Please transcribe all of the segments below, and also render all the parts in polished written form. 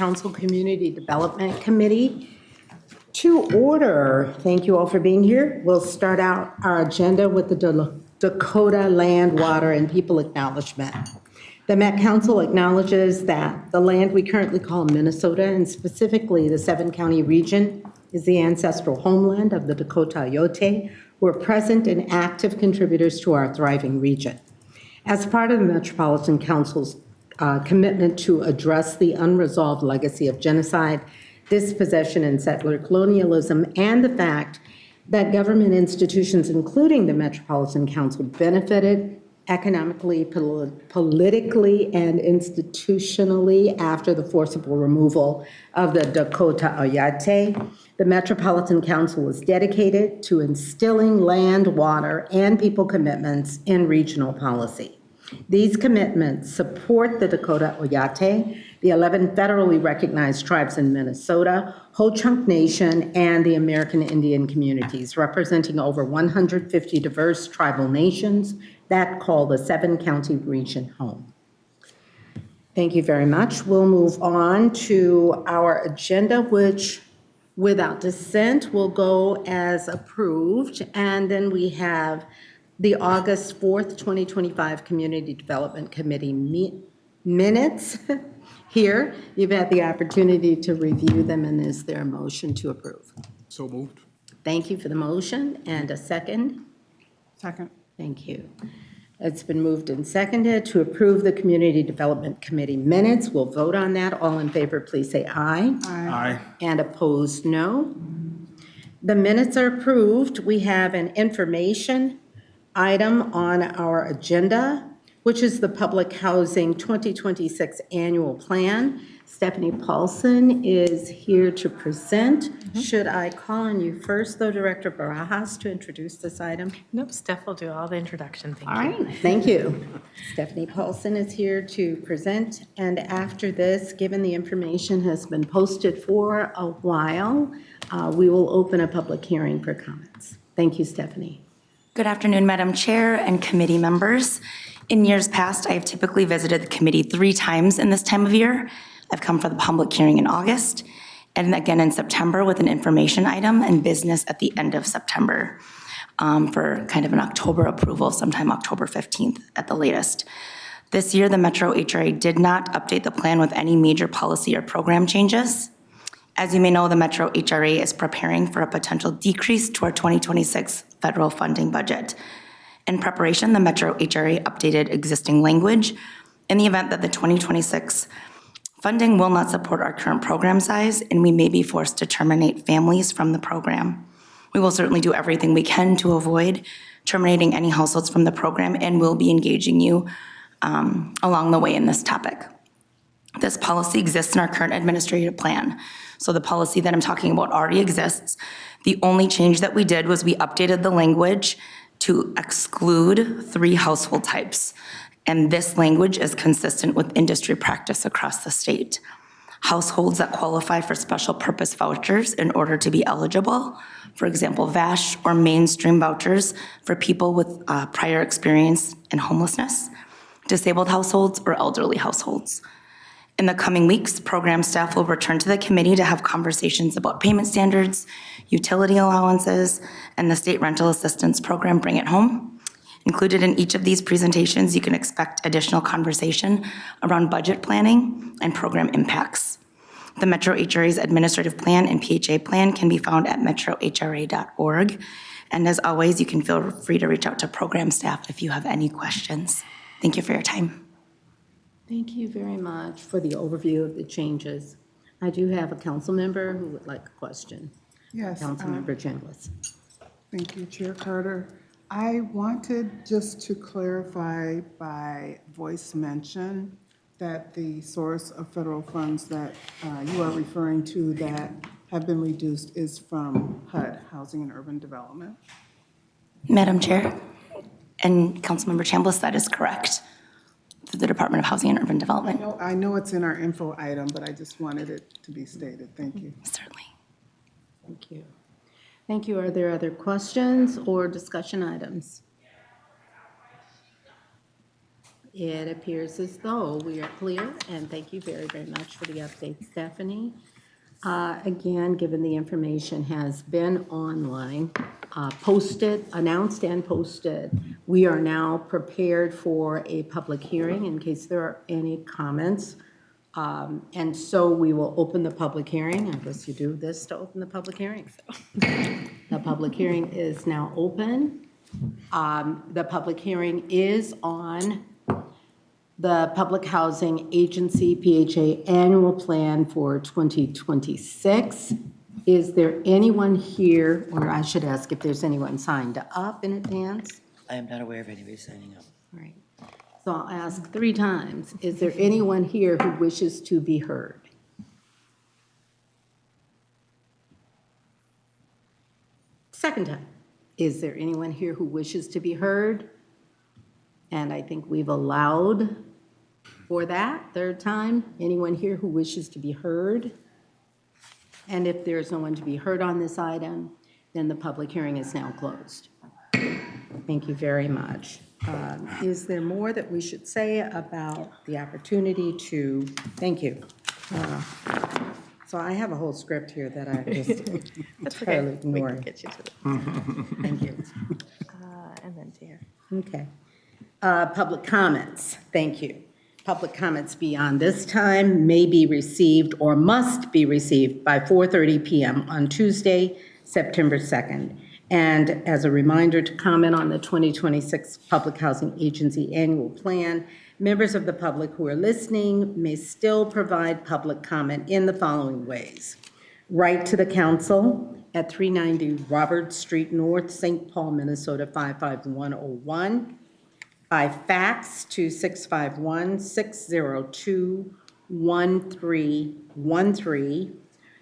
Council Community Development Committee to order. Thank you all for being here. We'll start out our agenda with the Dakota Land, Water, and People Acknowledgement. The Met Council acknowledges that the land we currently call Minnesota, and specifically the 7-county region, is the ancestral homeland of the Dakota Oyote, who are present and active contributors to our thriving region. As part of the Metropolitan Council's commitment to address the unresolved legacy of genocide, dispossession, and settler colonialism, and the fact that government institutions, including the Metropolitan Council, benefited economically, politically, and institutionally after the forcible removal of the Dakota Oyote, the Metropolitan Council is dedicated to instilling land, water, and people commitments in regional policy. These commitments support the Dakota Oyote, the 11 federally recognized tribes in Minnesota, Ho-Chunk Nation, and the American Indian communities, representing over 150 diverse tribal nations that call the 7-county region home. Thank you very much. We'll move on to our agenda, which without dissent will go as approved. And then we have the August 4th, 2025 Community Development Committee minutes here. You've had the opportunity to review them, and is there a motion to approve? So moved. Thank you for the motion, and a second? Second. Thank you. It's been moved and seconded to approve the Community Development Committee minutes. We'll vote on that. All in favor, please say aye. Aye. And opposed, no. The minutes are approved. We have an information item on our agenda, which is the Public Housing 2026 Annual Plan. Stephanie Paulson is here to present. Should I call on you first, though, Director Barajas, to introduce this item? Nope, Steph will do all the introduction. Thank you. All right, thank you. Stephanie Paulson is here to present, and after this, given the information has been posted for a while, we will open a public hearing for comments. Thank you, Stephanie. Good afternoon, Madam Chair and committee members. In years past, I have typically visited the committee 3 times in this time of year. I've come for the public hearing in August, and again in September with an information item and business at the end of September for kind of an October approval, sometime October 15th at the latest. This year, the Metro HRA did not update the plan with any major policy or program changes. As you may know, the Metro HRA is preparing for a potential decrease to our 2026 federal funding budget. In preparation, the Metro HRA updated existing language in the event that the 2026 funding will not support our current program size, and we may be forced to terminate families from the program. We will certainly do everything we can to avoid terminating any households from the program, and will be engaging you along the way in this topic. This policy exists in our current administrative plan. So the policy that I'm talking about already exists. The only change that we did was we updated the language to exclude 3 household types. And this language is consistent with industry practice across the state. Households that qualify for special purpose vouchers in order to be eligible, for example, VASH or mainstream vouchers for people with prior experience in homelessness, disabled households, or elderly households. In the coming weeks, program staff will return to the committee to have conversations about payment standards, utility allowances, and the state rental assistance program, Bring It Home. Included in each of these presentations, you can expect additional conversation around budget planning and program impacts. The Metro HRA's administrative plan and PHA plan can be found at metrohra.org. And as always, you can feel free to reach out to program staff if you have any questions. Thank you for your time. Thank you very much for the overview of the changes. I do have a council member who would like a question. Yes. Councilmember Chambliss. Thank you, Chair Carter. I wanted just to clarify by voice mention that the source of federal funds that you are referring to that have been reduced is from HUD, Housing and Urban Development. Madam Chair and Councilmember Chambliss, that is correct. Through the Department of Housing and Urban Development. I know it's in our info item, but I just wanted it to be stated. Thank you. Certainly. Thank you. Thank you. Are there other questions or discussion items? It appears as though we are clear, and thank you very, very much for the update, Stephanie. Again, given the information has been online, posted, announced and posted, we are now prepared for a public hearing in case there are any comments. And so we will open the public hearing. I guess you do this to open the public hearing. So the public hearing is now open. The public hearing is on the Public Housing Agency, PHA, Annual Plan for 2026. Is there anyone here, or I should ask if there's anyone signed up in advance? I am not aware of anybody signing up. All right. So I'll ask 3 times. Is there anyone here who wishes to be heard? Second time. Is there anyone here who wishes to be heard? And I think we've allowed for that. Third time. Anyone here who wishes to be heard? And if there's no one to be heard on this item, then the public hearing is now closed. Thank you very much. Is there more that we should say about the opportunity to, thank you. So I have a whole script here that I just entirely We can ignored. get you to the, Thank you. and then to here. Okay. Public comments, thank you. Public comments beyond this time may be received or must be received by 4:30 PM on Tuesday, September 2nd. And as a reminder to comment on the 2026 Public Housing Agency Annual Plan, members of the public who are listening may still provide public comment in the following ways. Write to the council at 390 Robert Street North, St. Paul, Minnesota 55101. By fax to 651-602-1313.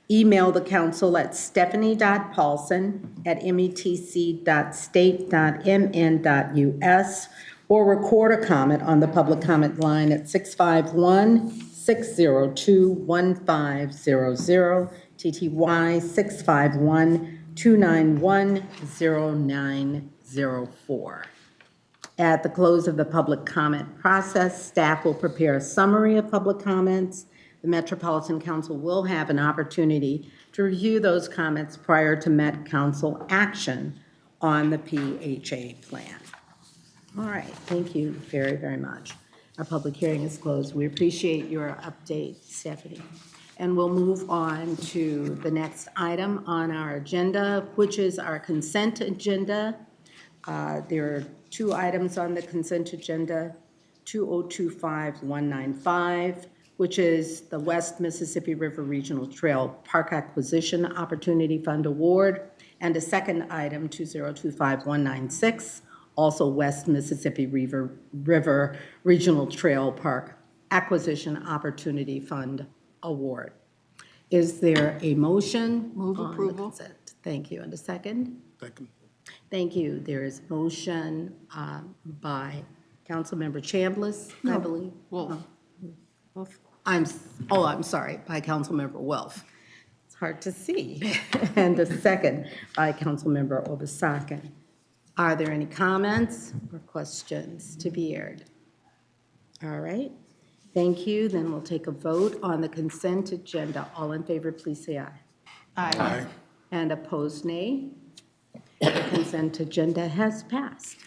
Email the council at stephanie.paulson@metc.state.mn.us or record a comment on the public comment line at 651-602-1500, TTY 651-291-0904. At the close of the public comment process, staff will prepare a summary of public comments. The Metropolitan Council will have an opportunity to review those comments prior to Met Council action on the PHA plan. All right, thank you very, very much. Our public hearing is closed. We appreciate your update, Stephanie. And we'll move on to the next item on our agenda, which is our consent agenda. There are 2 items on the consent agenda, 2025195, which is the West Mississippi River Regional Trail Park Acquisition Opportunity Fund Award, and a second item, 2025196, also West Mississippi River Regional Trail Park Acquisition Opportunity Fund Award. Is there a motion? Move on the approval. consent? Thank you. And a second? Second. Thank you. There is motion by Councilmember Chambliss, I believe. Wolf. I'm sorry, by Councilmember Welf. It's hard to see. And a second by Councilmember Obasakin. Are there any comments or questions to be aired? All right. Thank you. Then we'll take a vote on the consent agenda. All in favor, please say aye. Aye. And opposed, nay. The consent agenda has passed.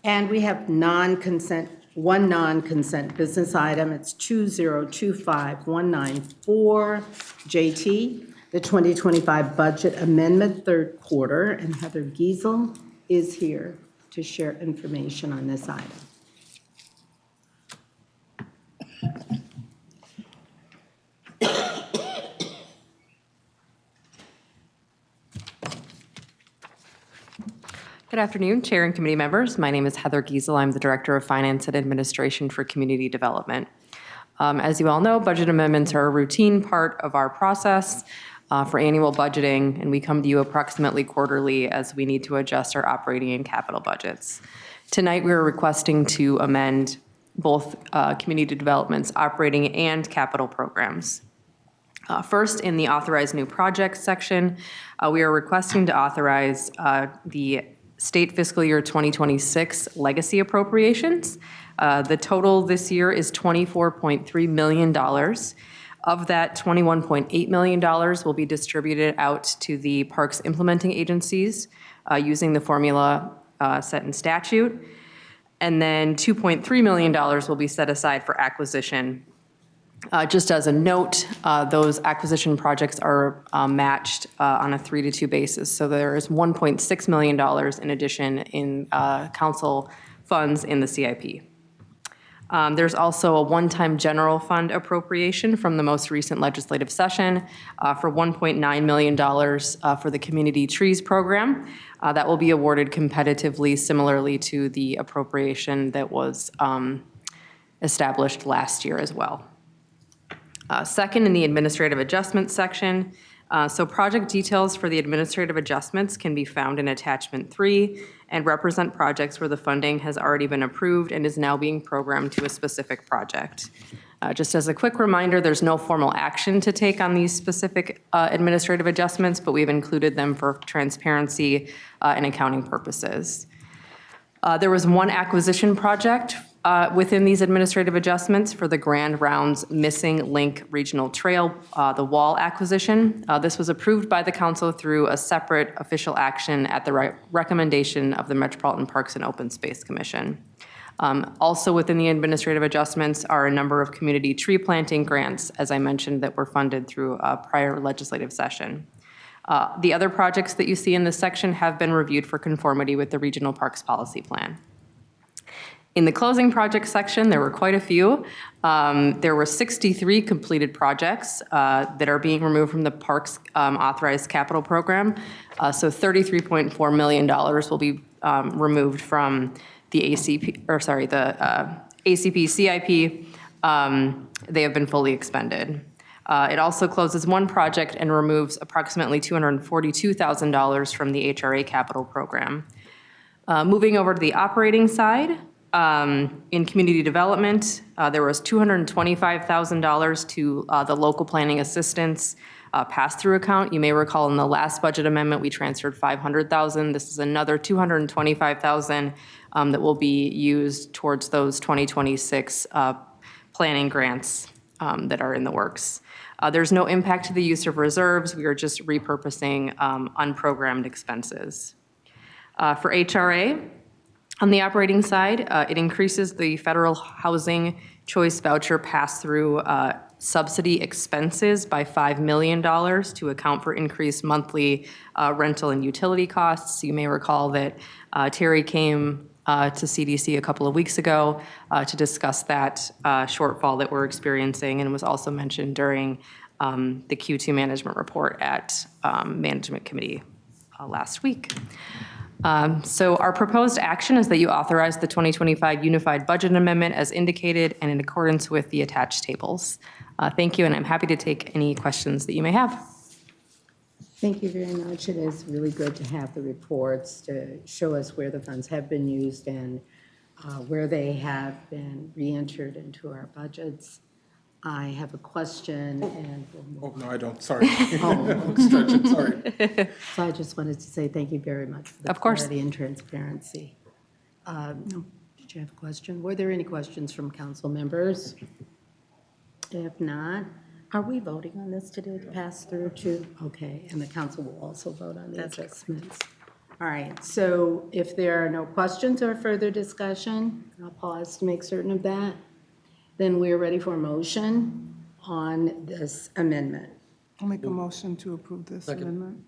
And we have one non-consent business item. It's 2025194, JT, the 2025 budget amendment, 3rd quarter, and Heather Giesel is here to share information on this item. Good afternoon, Chair and committee members. My name is Heather Giesel. I'm the Director of Finance and Administration for Community Development. As you all know, budget amendments are a routine part of our process for annual budgeting, and we come to you approximately quarterly as we need to adjust our operating and capital budgets. Tonight, we are requesting to amend both Community Development's operating and capital programs. First, in the authorized new projects section, we are requesting to authorize the state fiscal year 2026 legacy appropriations The total this year is $24.3 million. Of that, $21.8 million will be distributed out to the parks implementing agencies using the formula set in statute. And then $2.3 million will be set aside for acquisition. Just as a note, those acquisition projects are matched on a 3-to-2 basis. So there is $1.6 million in addition in council funds in the CIP. There's also a one-time general fund appropriation from the most recent legislative session for $1.9 million for the Community Trees Program. That will be awarded competitively, similarly to the appropriation that was established last year as well. Second, in the administrative adjustments section, so project details for the administrative adjustments can be found in attachment 3 and represent projects where the funding has already been approved and is now being programmed to a specific project. Just as a quick reminder, there's no formal action to take on these specific administrative adjustments, but we've included them for transparency and accounting purposes. There was one acquisition project within these administrative adjustments for the Grand Rounds Missing Link Regional Trail, the wall acquisition. This was approved by the council through a separate official action at the recommendation of the Metropolitan Parks and Open Space Commission. Also within the administrative adjustments are a number of community tree planting grants, as I mentioned, that were funded through a prior legislative session. The other projects that you see in this section have been reviewed for conformity with the Regional Parks Policy Plan. In the closing project section, there were quite a few. There were 63 completed projects that are being removed from the Parks Authorized Capital Program. So $33.4 million will be removed from the ACP CIP. They have been fully expended. It also closes one project and removes approximately $242,000 from the HRA capital program. Moving over to the operating side, in community development, there was $225,000 to the local planning assistance pass-through account. You may recall in the last budget amendment, we transferred $500,000. This is another $225,000 that will be used towards those 2026 planning grants that are in the works. There's no impact to the use of reserves. We are just repurposing unprogrammed expenses. For HRA, on the operating side, it increases the federal housing choice voucher pass-through subsidy expenses by $5 million to account for increased monthly rental and utility costs. You may recall that Terry came to CDC a couple of weeks ago to discuss that shortfall that we're experiencing, and was also mentioned during the Q2 management report at Management Committee last week. So our proposed action is that you authorize the 2025 Unified Budget Amendment as indicated and in accordance with the attached tables. Thank you, and I'm happy to take any questions that you may have. Thank you very much. It is really good to have the reports to show us where the funds have been used and where they have been re-entered into our budgets. I have a question and. Oh, no, I don't, sorry. Stretch it, sorry. So I just wanted to say thank you very much for the Of course. clarity and transparency. No, did you have a question? Were there any questions from council members? If not, are we voting on this today to pass through too? Okay, and the council will also vote on the adjustments. All right, so if there are no questions or further discussion, I'll pause to make certain of that. Then we're ready for a motion on this amendment. I'll make a motion to approve this amendment.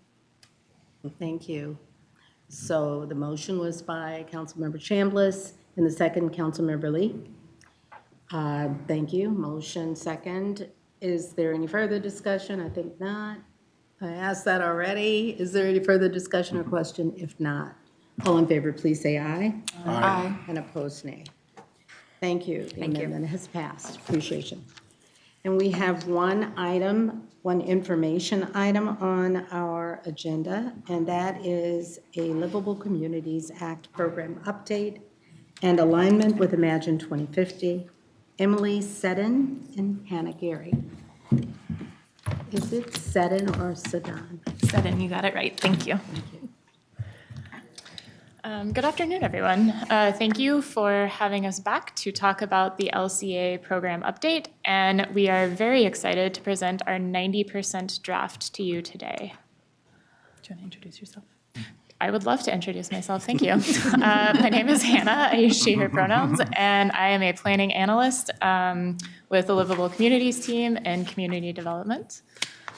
Thank you. So the motion was by Councilmember Chambliss and the second, Councilmember Lee. Thank you. Motion second. Is there any further discussion? I think not. I asked that already. Is there any further discussion or question? If not, all in favor, please say aye. Aye. And opposed, nay. Thank you. The amendment has passed. Appreciation. And we have one item, one information item on our agenda, and that is a Livable Communities Act program update and alignment with Imagine 2050. Emily Seddon and Hannah Gary. Is it Seddon or Sedan? Seddon, you got it right. Thank you. Good afternoon, everyone. Thank you for having us back to talk about the LCA program update, and we are very excited to present our 90% draft to you today. Do you want to introduce yourself? I would love to introduce myself. Thank you. My name is Hannah. I use she, her pronouns, and I am a planning analyst with the Livable Communities team in community development.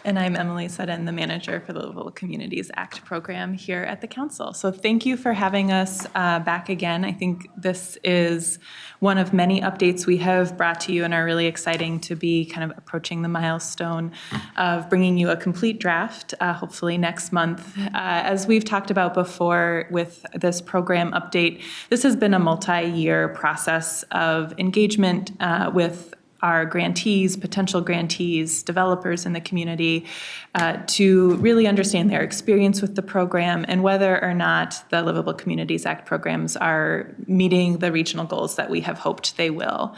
And I'm Emily Sutton, the manager for the Livable Communities Act program here at the council. So thank you for having us back again. I think this is one of many updates we have brought to you and are really exciting to be kind of approaching the milestone of bringing you a complete draft, hopefully next month. As we've talked about before with this program update, this has been a multi-year process of engagement with our grantees, potential grantees, developers in the community to really understand their experience with the program and whether or not the Livable Communities Act programs are meeting the regional goals that we have hoped they will.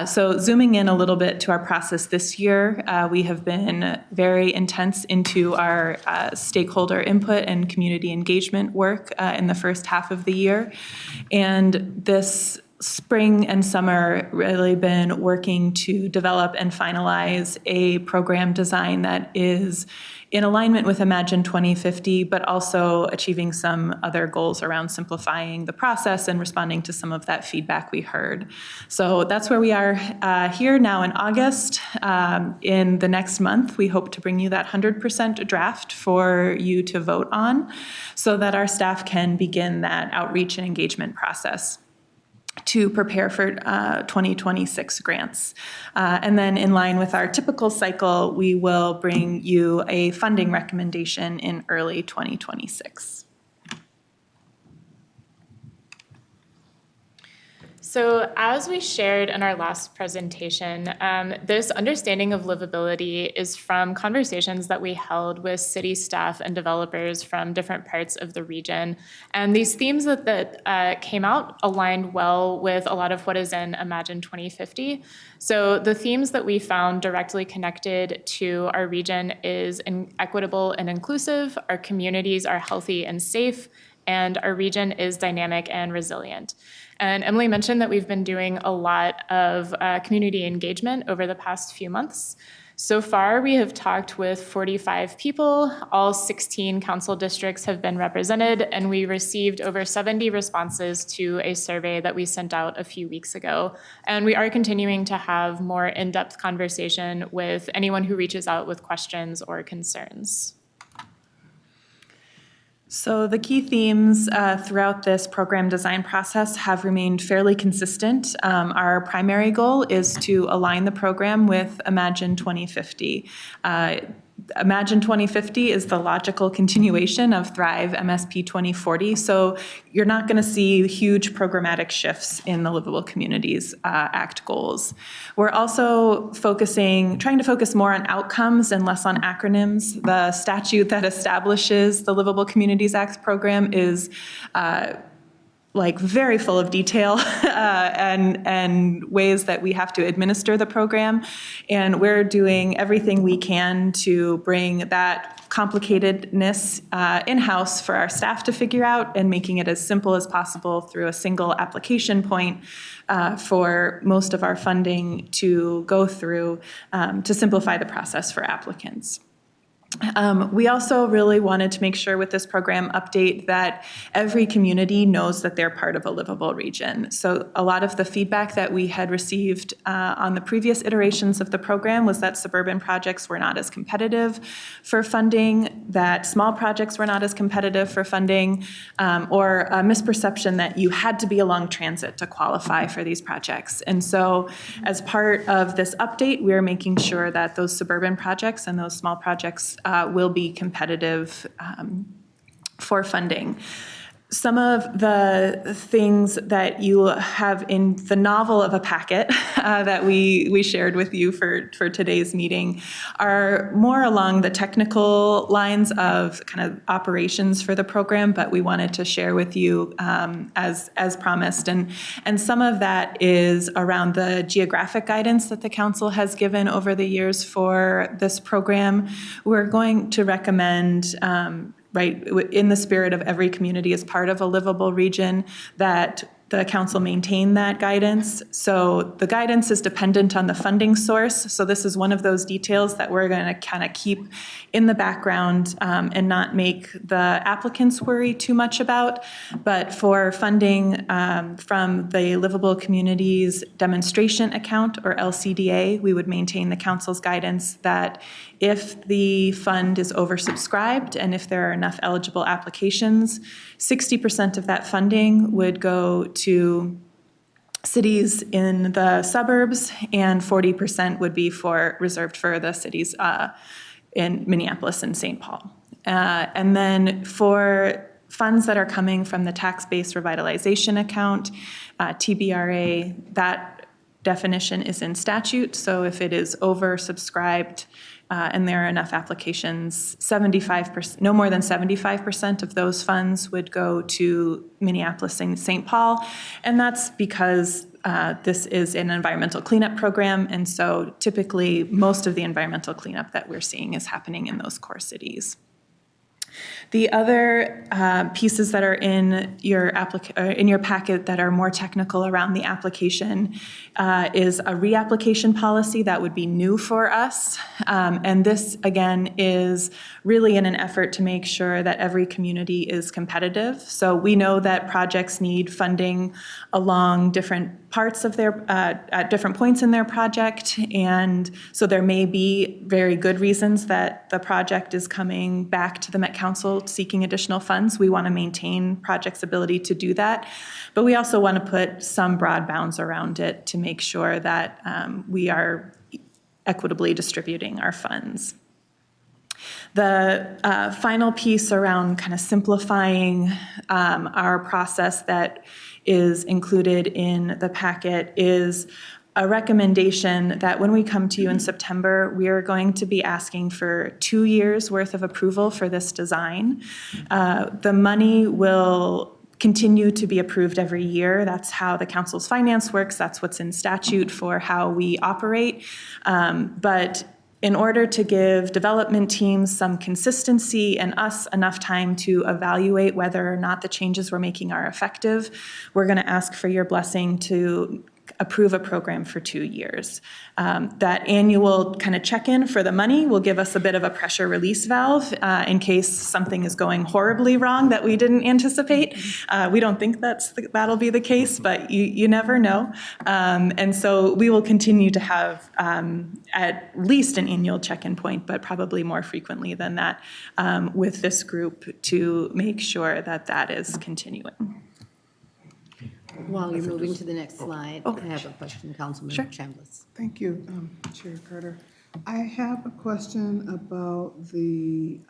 So zooming in a little bit to our process this year, we have been very intense into our stakeholder input and community engagement work in the first half of the year. And this spring and summer really been working to develop and finalize a program design that is in alignment with Imagine 2050, but also achieving some other goals around simplifying the process and responding to some of that feedback we heard. So that's where we are here now in August. In the next month, we hope to bring you that 100% draft for you to vote on so that our staff can begin that outreach and engagement process to prepare for 2026 grants. And then in line with our typical cycle, we will bring you a funding recommendation in early 2026. So as we shared in our last presentation, this understanding of livability is from conversations that we held with city staff and developers from different parts of the region. And these themes that came out aligned well with a lot of what is in Imagine 2050. So the themes that we found directly connected to our region is equitable and inclusive, our communities are healthy and safe, and our region is dynamic and resilient. And Emily mentioned that we've been doing a lot of community engagement over the past few months. So far, we have talked with 45 people. All 16 council districts have been represented, and we received over 70 responses to a survey that we sent out a few weeks ago. And we are continuing to have more in-depth conversation with anyone who reaches out with questions or concerns. So the key themes throughout this program design process have remained fairly consistent. Our primary goal is to align the program with Imagine 2050. Imagine 2050 is the logical continuation of Thrive MSP 2040, so you're not going to see huge programmatic shifts in the Livable Communities Act goals. We're also trying to focus more on outcomes and less on acronyms. The statute that establishes the Livable Communities Act program is very full of detail and ways that we have to administer the program. And we're doing everything we can to bring that complicatedness in-house for our staff to figure out and making it as simple as possible through a single application point for most of our funding to go through to simplify the process for applicants. We also really wanted to make sure with this program update that every community knows that they're part of a livable region. So a lot of the feedback that we had received on the previous iterations of the program was that suburban projects were not as competitive for funding, that small projects were not as competitive for funding, or a misperception that you had to be along transit to qualify for these projects. And so as part of this update, we're making sure that those suburban projects and those small projects will be competitive for funding. Some of the things that you have in the novel of a packet that we shared with you for today's meeting are more along the technical lines of kind of operations for the program, but we wanted to share with you as promised. And some of that is around the geographic guidance that the council has given over the years for this program. We're going to recommend right, in the spirit of every community is part of a livable region, that the council maintain that guidance. So the guidance is dependent on the funding source. So this is one of those details that we're going to kind of keep in the background and not make the applicants worry too much about. But for funding from the Livable Communities Demonstration Account, or LCDA, we would maintain the council's guidance that if the fund is oversubscribed and if there are enough eligible applications, 60% of that funding would go to cities in the suburbs, and 40% would be reserved for the cities in Minneapolis and St. Paul. And then for funds that are coming from the tax-based revitalization account, TBRA, that definition is in statute. So if it is oversubscribed and there are enough applications, 75%, no more than 75% of those funds would go to Minneapolis and St. Paul. And that's because this is an environmental cleanup program. And so typically most of the environmental cleanup that we're seeing is happening in those core cities. The other pieces that are in your packet that are more technical around the application is a reapplication policy that would be new for us. And this, again, is really in an effort to make sure that every community is competitive. So we know that projects need funding along different parts of their, at different points in their project. And so there may be very good reasons that the project is coming back to the Met Council seeking additional funds. We want to maintain projects' ability to do that. But we also want to put some broad bounds around it to make sure that we are equitably distributing our funds. The final piece around kind of simplifying our process that is included in the packet is a recommendation that when we come to you in September, we are going to be asking for 2 years worth of approval for this design. The money will continue to be approved every year. That's how the council's finance works. That's what's in statute for how we operate. But in order to give development teams some consistency and us enough time to evaluate whether or not the changes we're making are effective, we're going to ask for your blessing to approve a program for 2 years. That annual kind of check-in for the money will give us a bit of a pressure release valve in case something is going horribly wrong that we didn't anticipate. We don't think that'll be the case, but you never know. And so we will continue to have at least an annual check-in point, but probably more frequently than that with this group to make sure that that is continuing. While you're moving to the next slide, I have a question, Councilmember Chambliss. Thank you, Chair Carter. I have a question about the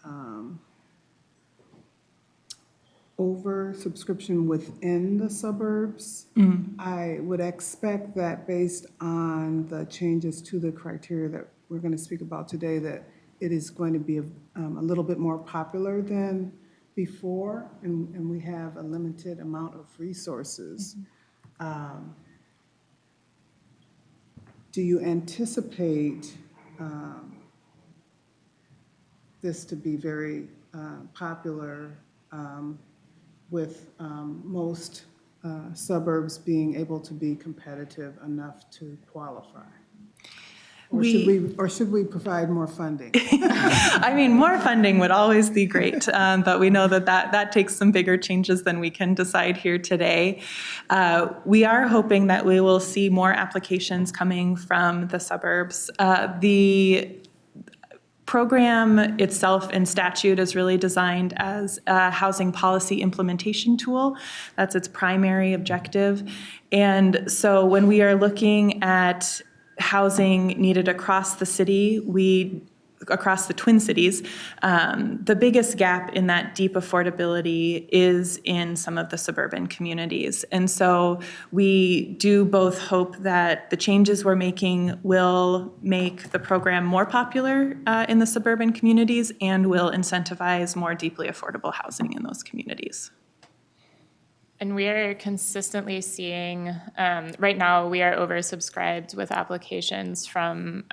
oversubscription within the suburbs. I would expect that based on the changes to the criteria that we're going to speak about today, that it is going to be a little bit more popular than before, and we have a limited amount of resources. Do you anticipate this to be very popular with most suburbs being able to be competitive enough to qualify? Or should we provide more funding? I mean, more funding would always be great, but we know that takes some bigger changes than we can decide here today. We are hoping that we will see more applications coming from the suburbs. The program itself in statute is really designed as a housing policy implementation tool. That's its primary objective. And so when we are looking at housing needed across the city, across the Twin Cities, the biggest gap in that deep affordability is in some of the suburban communities. And so we do both hope that the changes we're making will make the program more popular in the suburban communities and will incentivize more deeply affordable housing in those communities. And we are consistently seeing, right now, we are oversubscribed with applications from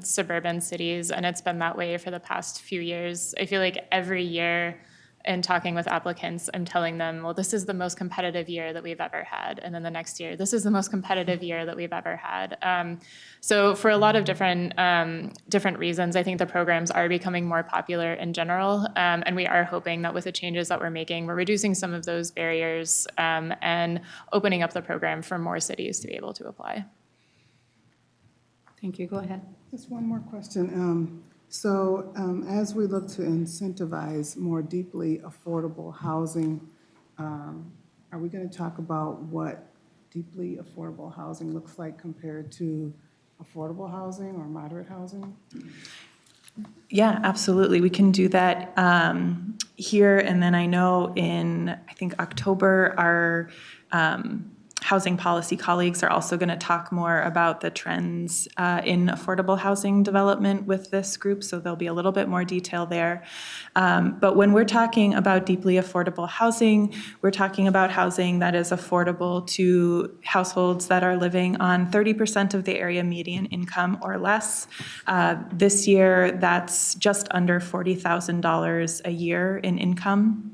suburban cities, and it's been that way for the past few years. I feel like every year in talking with applicants, I'm telling them, well, this is the most competitive year that we've ever had. And then the next year, this is the most competitive year that we've ever had. So for a lot of different reasons, I think the programs are becoming more popular in general. And we are hoping that with the changes that we're making, we're reducing some of those barriers and opening up the program for more cities to be able to apply. Thank you. Go ahead. Just one more question. As we look to incentivize more deeply affordable housing, are we going to talk about what deeply affordable housing looks like compared to affordable housing or moderate housing? Yeah, absolutely. We can do that here. And then I know I think October, our housing policy colleagues are also going to talk more about the trends in affordable housing development with this group, so there'll be a little bit more detail there. But when we're talking about deeply affordable housing, we're talking about housing that is affordable to households that are living on 30% of the area median income or less. This year, that's just under $40,000 a year in income.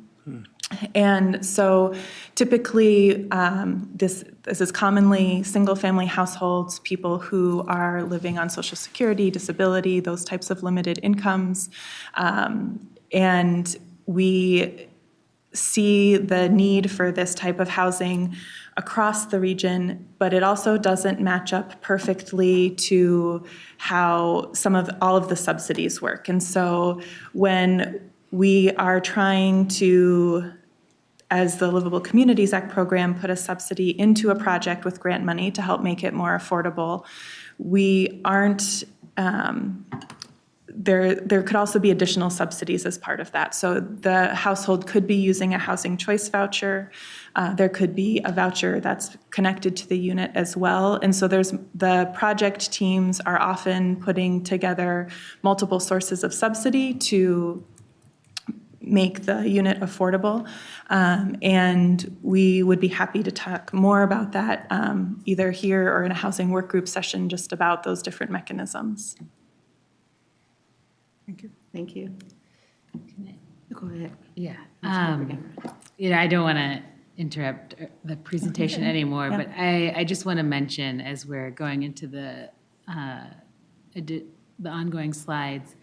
And so typically, this is commonly single-family households, people who are living on Social Security, disability, those types of limited incomes. And we see the need for this type of housing across the region, but it also doesn't match up perfectly to how all of the subsidies work. And so when we are trying to, as the Livable Communities Act program, put a subsidy into a project with grant money to help make it more affordable, we aren't, there could also be additional subsidies as part of that. So the household could be using a housing choice voucher. There could be a voucher that's connected to the unit as well. And so the project teams are often putting together multiple sources of subsidy to make the unit affordable. And we would be happy to talk more about that either here or in a housing work group session, just about those different mechanisms. Thank you. Thank you. Go ahead. Yeah. I don't want to interrupt the presentation anymore, but I just want to mention, as we're going into the ongoing slides,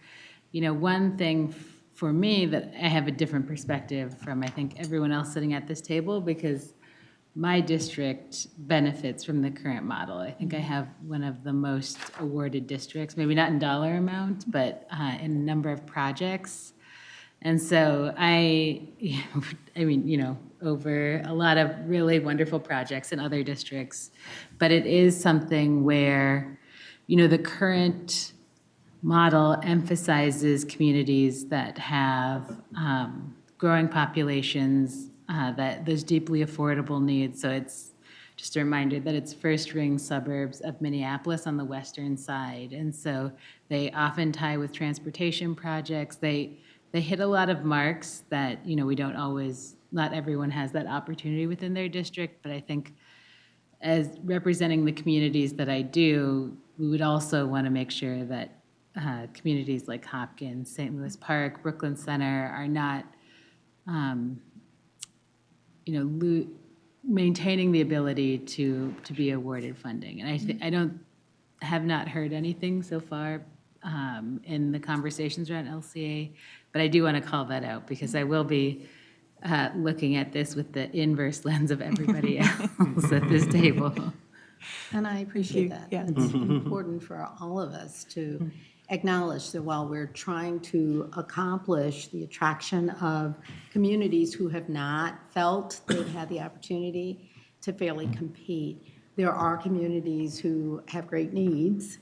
one thing for me that I have a different perspective from, I think, everyone else sitting at this table, because my district benefits from the current model. I think I have one of the most awarded districts, maybe not in dollar amount, but in a number of projects. And so over a lot of really wonderful projects in other districts, but it is something where, the current model emphasizes communities that have growing populations, that those deeply affordable needs. So it's just a reminder that it's first-ring suburbs of Minneapolis on the western side. And so they often tie with transportation projects. They hit a lot of marks that, we don't always, not everyone has that opportunity within their district, but I think as representing the communities that I do, we would also want to make sure that communities like Hopkins, St. Louis Park, Brooklyn Center are not, maintaining the ability to be awarded funding. And I have not heard anything so far in the conversations around LCA, but I do want to call that out because I will be looking at this with the inverse lens of everybody else at this table. And I appreciate that. Yeah. It's important for all of us to acknowledge that while we're trying to accomplish the attraction of communities who have not felt they've had the opportunity to fairly compete, there are communities who have great needs.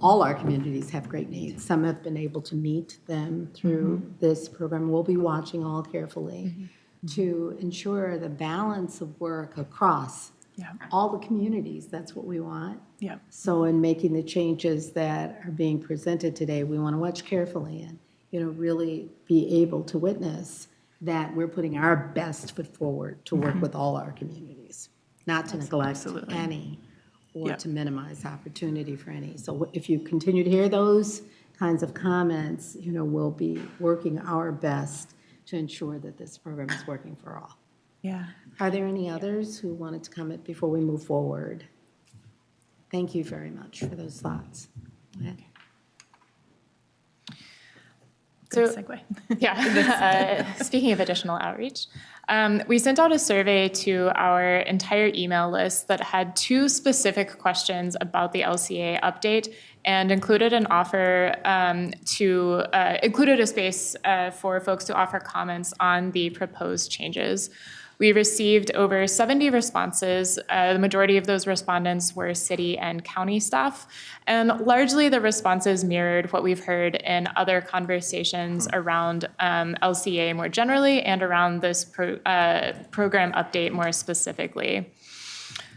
All our communities have great needs. Some have been able to meet them through this program. We'll be watching all carefully to ensure the balance of work across all the communities. That's what we want. Yeah. So in making the changes that are being presented today, we want to watch carefully and, really be able to witness that we're putting our best foot forward to work with all our communities, not to neglect any or to minimize opportunity for any. So if you continue to hear those kinds of comments, we'll be working our best to ensure that this program is working for all. Yeah. Are there any others who wanted to comment before we move forward? Thank you very much for those thoughts. Go ahead. Good So- segue. Yeah. Speaking of additional outreach, we sent out a survey to our entire email list that had 2 specific questions about the LCA update and included an offer included a space for folks to offer comments on the proposed changes. We received over 70 responses. The majority of those respondents were city and county staff, and largely the responses mirrored what we've heard in other conversations around LCA more generally and around this program update more specifically.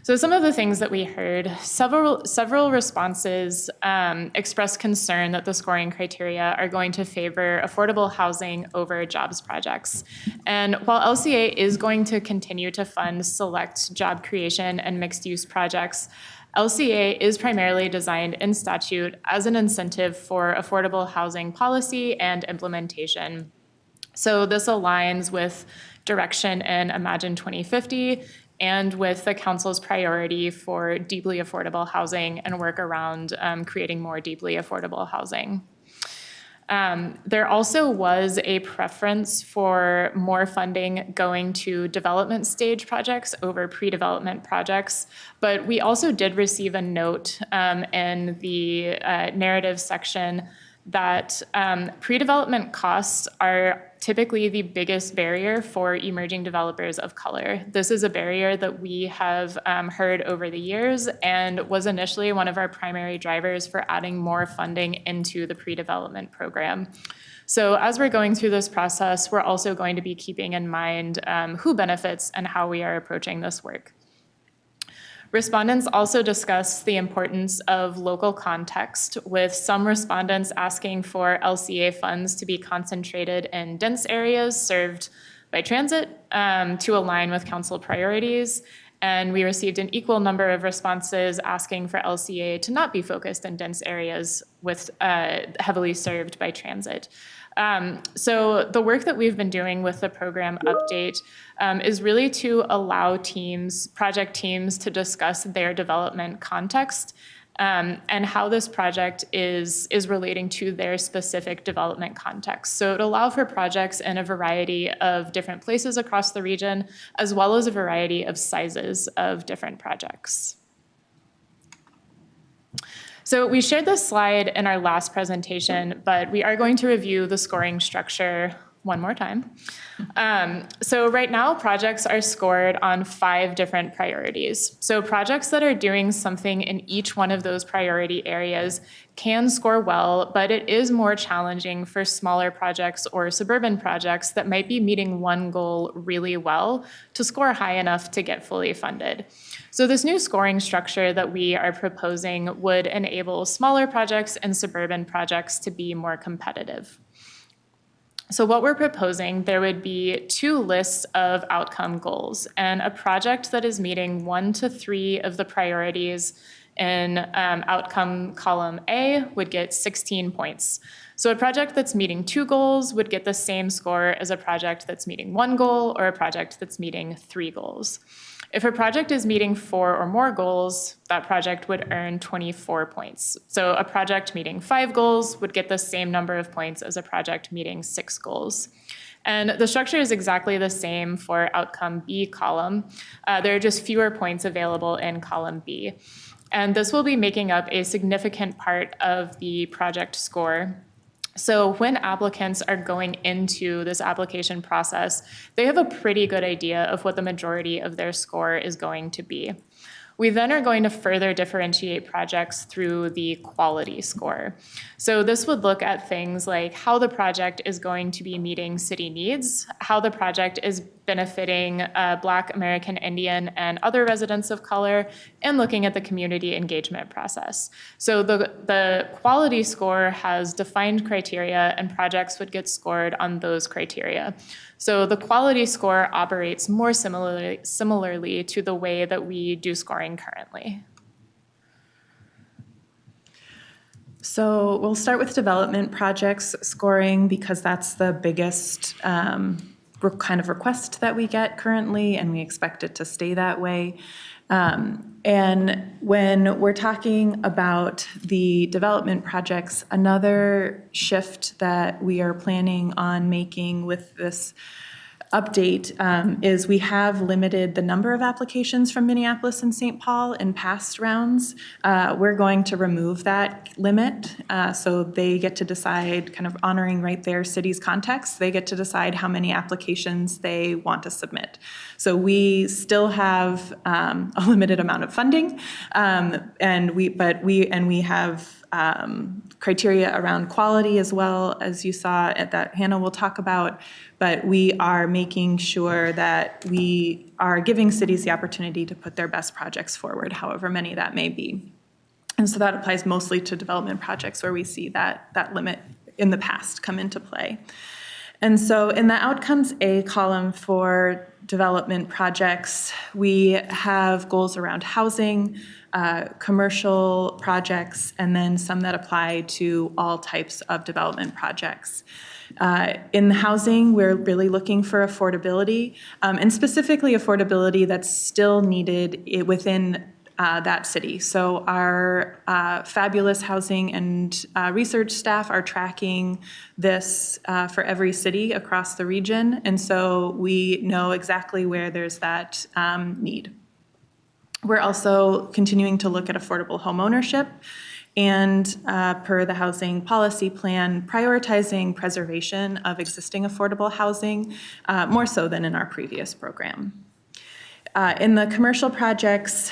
So some of the things that we heard, several responses expressed concern that the scoring criteria are going to favor affordable housing over jobs projects. And while LCA is going to continue to fund select job creation and mixed-use projects, LCA is primarily designed in statute as an incentive for affordable housing policy and implementation. So this aligns with direction in Imagine 2050 and with the council's priority for deeply affordable housing and work around creating more deeply affordable housing. There also was a preference for more funding going to development stage projects over pre-development projects, but we also did receive a note in the narrative section that pre-development costs are typically the biggest barrier for emerging developers of color. This is a barrier that we have heard over the years and was initially one of our primary drivers for adding more funding into the pre-development program. So as we're going through this process, we're also going to be keeping in mind who benefits and how we are approaching this work. Respondents also discussed the importance of local context, with some respondents asking for LCA funds to be concentrated in dense areas served by transit to align with council priorities. And we received an equal number of responses asking for LCA to not be focused in dense areas with heavily served by transit. So the work that we've been doing with the program update is really to allow project teams to discuss their development context and how this project is relating to their specific development context. So it allows for projects in a variety of different places across the region, as well as a variety of sizes of different projects. So we shared this slide in our last presentation, but we are going to review the scoring structure one more time. So right now, projects are scored on 5 different priorities. So projects that are doing something in each one of those priority areas can score well, but it is more challenging for smaller projects or suburban projects that might be meeting one goal really well to score high enough to get fully funded. So this new scoring structure that we are proposing would enable smaller projects and suburban projects to be more competitive. So what we're proposing, there would be 2 lists of outcome goals, and a project that is meeting 1 to 3 of the priorities in outcome column A would get 16 points. So a project that's meeting 2 goals would get the same score as a project that's meeting 1 goal or a project that's meeting 3 goals. If a project is meeting 4 or more goals, that project would earn 24 points. So a project meeting 5 goals would get the same number of points as a project meeting 6 goals. And the structure is exactly the same for outcome B column. There are just fewer points available in column B. And this will be making up a significant part of the project score. So when applicants are going into this application process, they have a pretty good idea of what the majority of their score is going to be. We then are going to further differentiate projects through the quality score. So this would look at things like how the project is going to be meeting city needs, how the project is benefiting Black, American Indian, and other residents of color, and looking at the community engagement process. So the quality score has defined criteria, and projects would get scored on those criteria. So the quality score operates more similarly to the way that we do scoring currently. So we'll start with development projects scoring because that's the biggest kind of request that we get currently, and we expect it to stay that way. And when we're talking about the development projects, another shift that we are planning on making with this update is we have limited the number of applications from Minneapolis and St. Paul in past rounds. We're going to remove that limit, so they get to decide, kind of honoring right their city's context, they get to decide how many applications they want to submit. So we still have a limited amount of funding, and we have criteria around quality as well, as you saw at that Hannah will talk about, but we are making sure that we are giving cities the opportunity to put their best projects forward, however many that may be. And so that applies mostly to development projects where we see that limit in the past come into play. And so in the Outcomes A column for development projects, we have goals around housing, commercial projects, and then some that apply to all types of development projects. In the housing, we're really looking for affordability, and specifically affordability that's still needed within that city. So our fabulous housing and research staff are tracking this for every city across the region, and so we know exactly where there's that need. We're also continuing to look at affordable home ownership and per the housing policy plan, prioritizing preservation of existing affordable housing more so than in our previous program. In the commercial projects,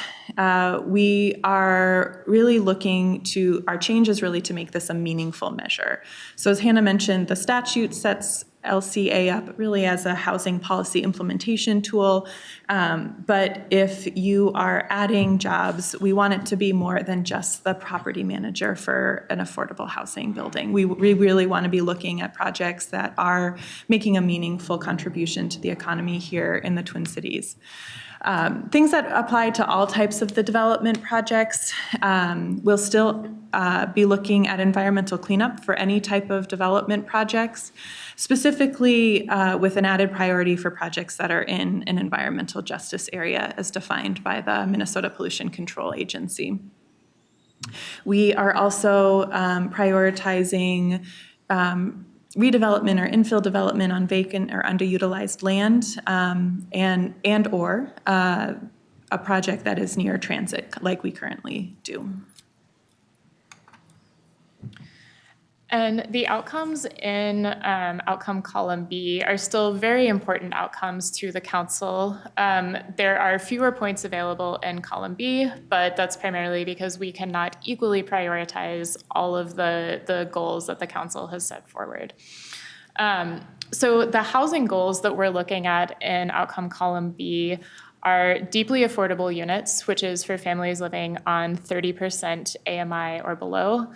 we are really looking to, our change is really to make this a meaningful measure. So as Hannah mentioned, the statute sets LCA up really as a housing policy implementation tool. But if you are adding jobs, we want it to be more than just the property manager for an affordable housing building. We really want to be looking at projects that are making a meaningful contribution to the economy here in the Twin Cities. Things that apply to all types of the development projects, we'll still be looking at environmental cleanup for any type of development projects, specifically with an added priority for projects that are in an environmental justice area as defined by the Minnesota Pollution Control Agency. We are also prioritizing redevelopment or infill development on vacant or underutilized land, and or a project that is near transit like we currently do. And the outcomes in outcome column B are still very important outcomes to the council. There are fewer points available in column B, but that's primarily because we cannot equally prioritize all of the goals that the council has set forward. So the housing goals that we're looking at in outcome column B are deeply affordable units, which is for families living on 30% AMI or below.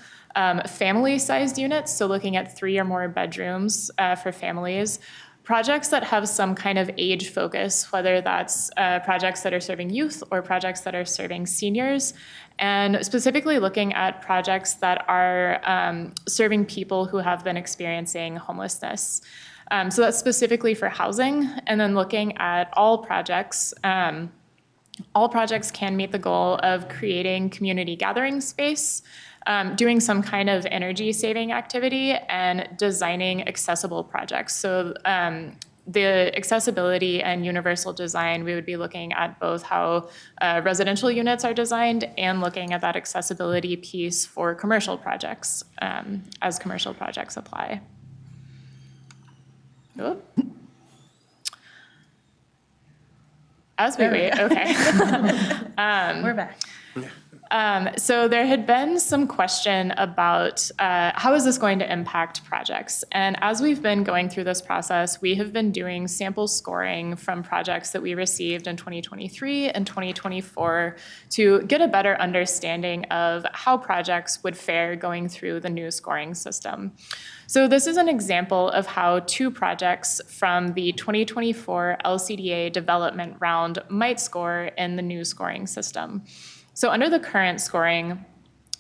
Family-sized units, so looking at 3 or more bedrooms for families. Projects that have some kind of age focus, whether that's projects that are serving youth or projects that are serving seniors, and specifically looking at projects that are serving people who have been experiencing homelessness. So that's specifically for housing, and then looking at all projects. All projects can meet the goal of creating community gathering space, doing some kind of energy saving activity, and designing accessible projects. So the accessibility and universal design, we would be looking at both how residential units are designed and looking at that accessibility piece for commercial projects as commercial projects apply. Oop. As we wait, okay. We're back. So there had been some question about how is this going to impact projects? And as we've been going through this process, we have been doing sample scoring from projects that we received in 2023 and 2024 to get a better understanding of how projects would fare going through the new scoring system. So this is an example of how 2 projects from the 2024 LCDA development round might score in the new scoring system. So under the current scoring,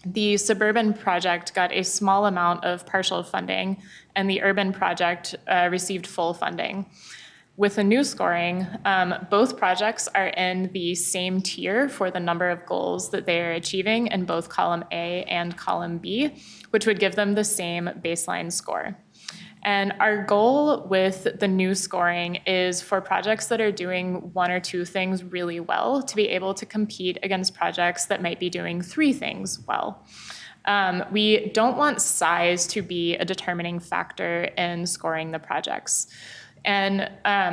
The suburban project got a small amount of partial funding, and the urban project received full funding. With the new scoring, both projects are in the same tier for the number of goals that they are achieving in both column A and column B, which would give them the same baseline score. And our goal with the new scoring is for projects that are doing one or two things really well to be able to compete against projects that might be doing three things well. We don't want size to be a determining factor in scoring the projects. And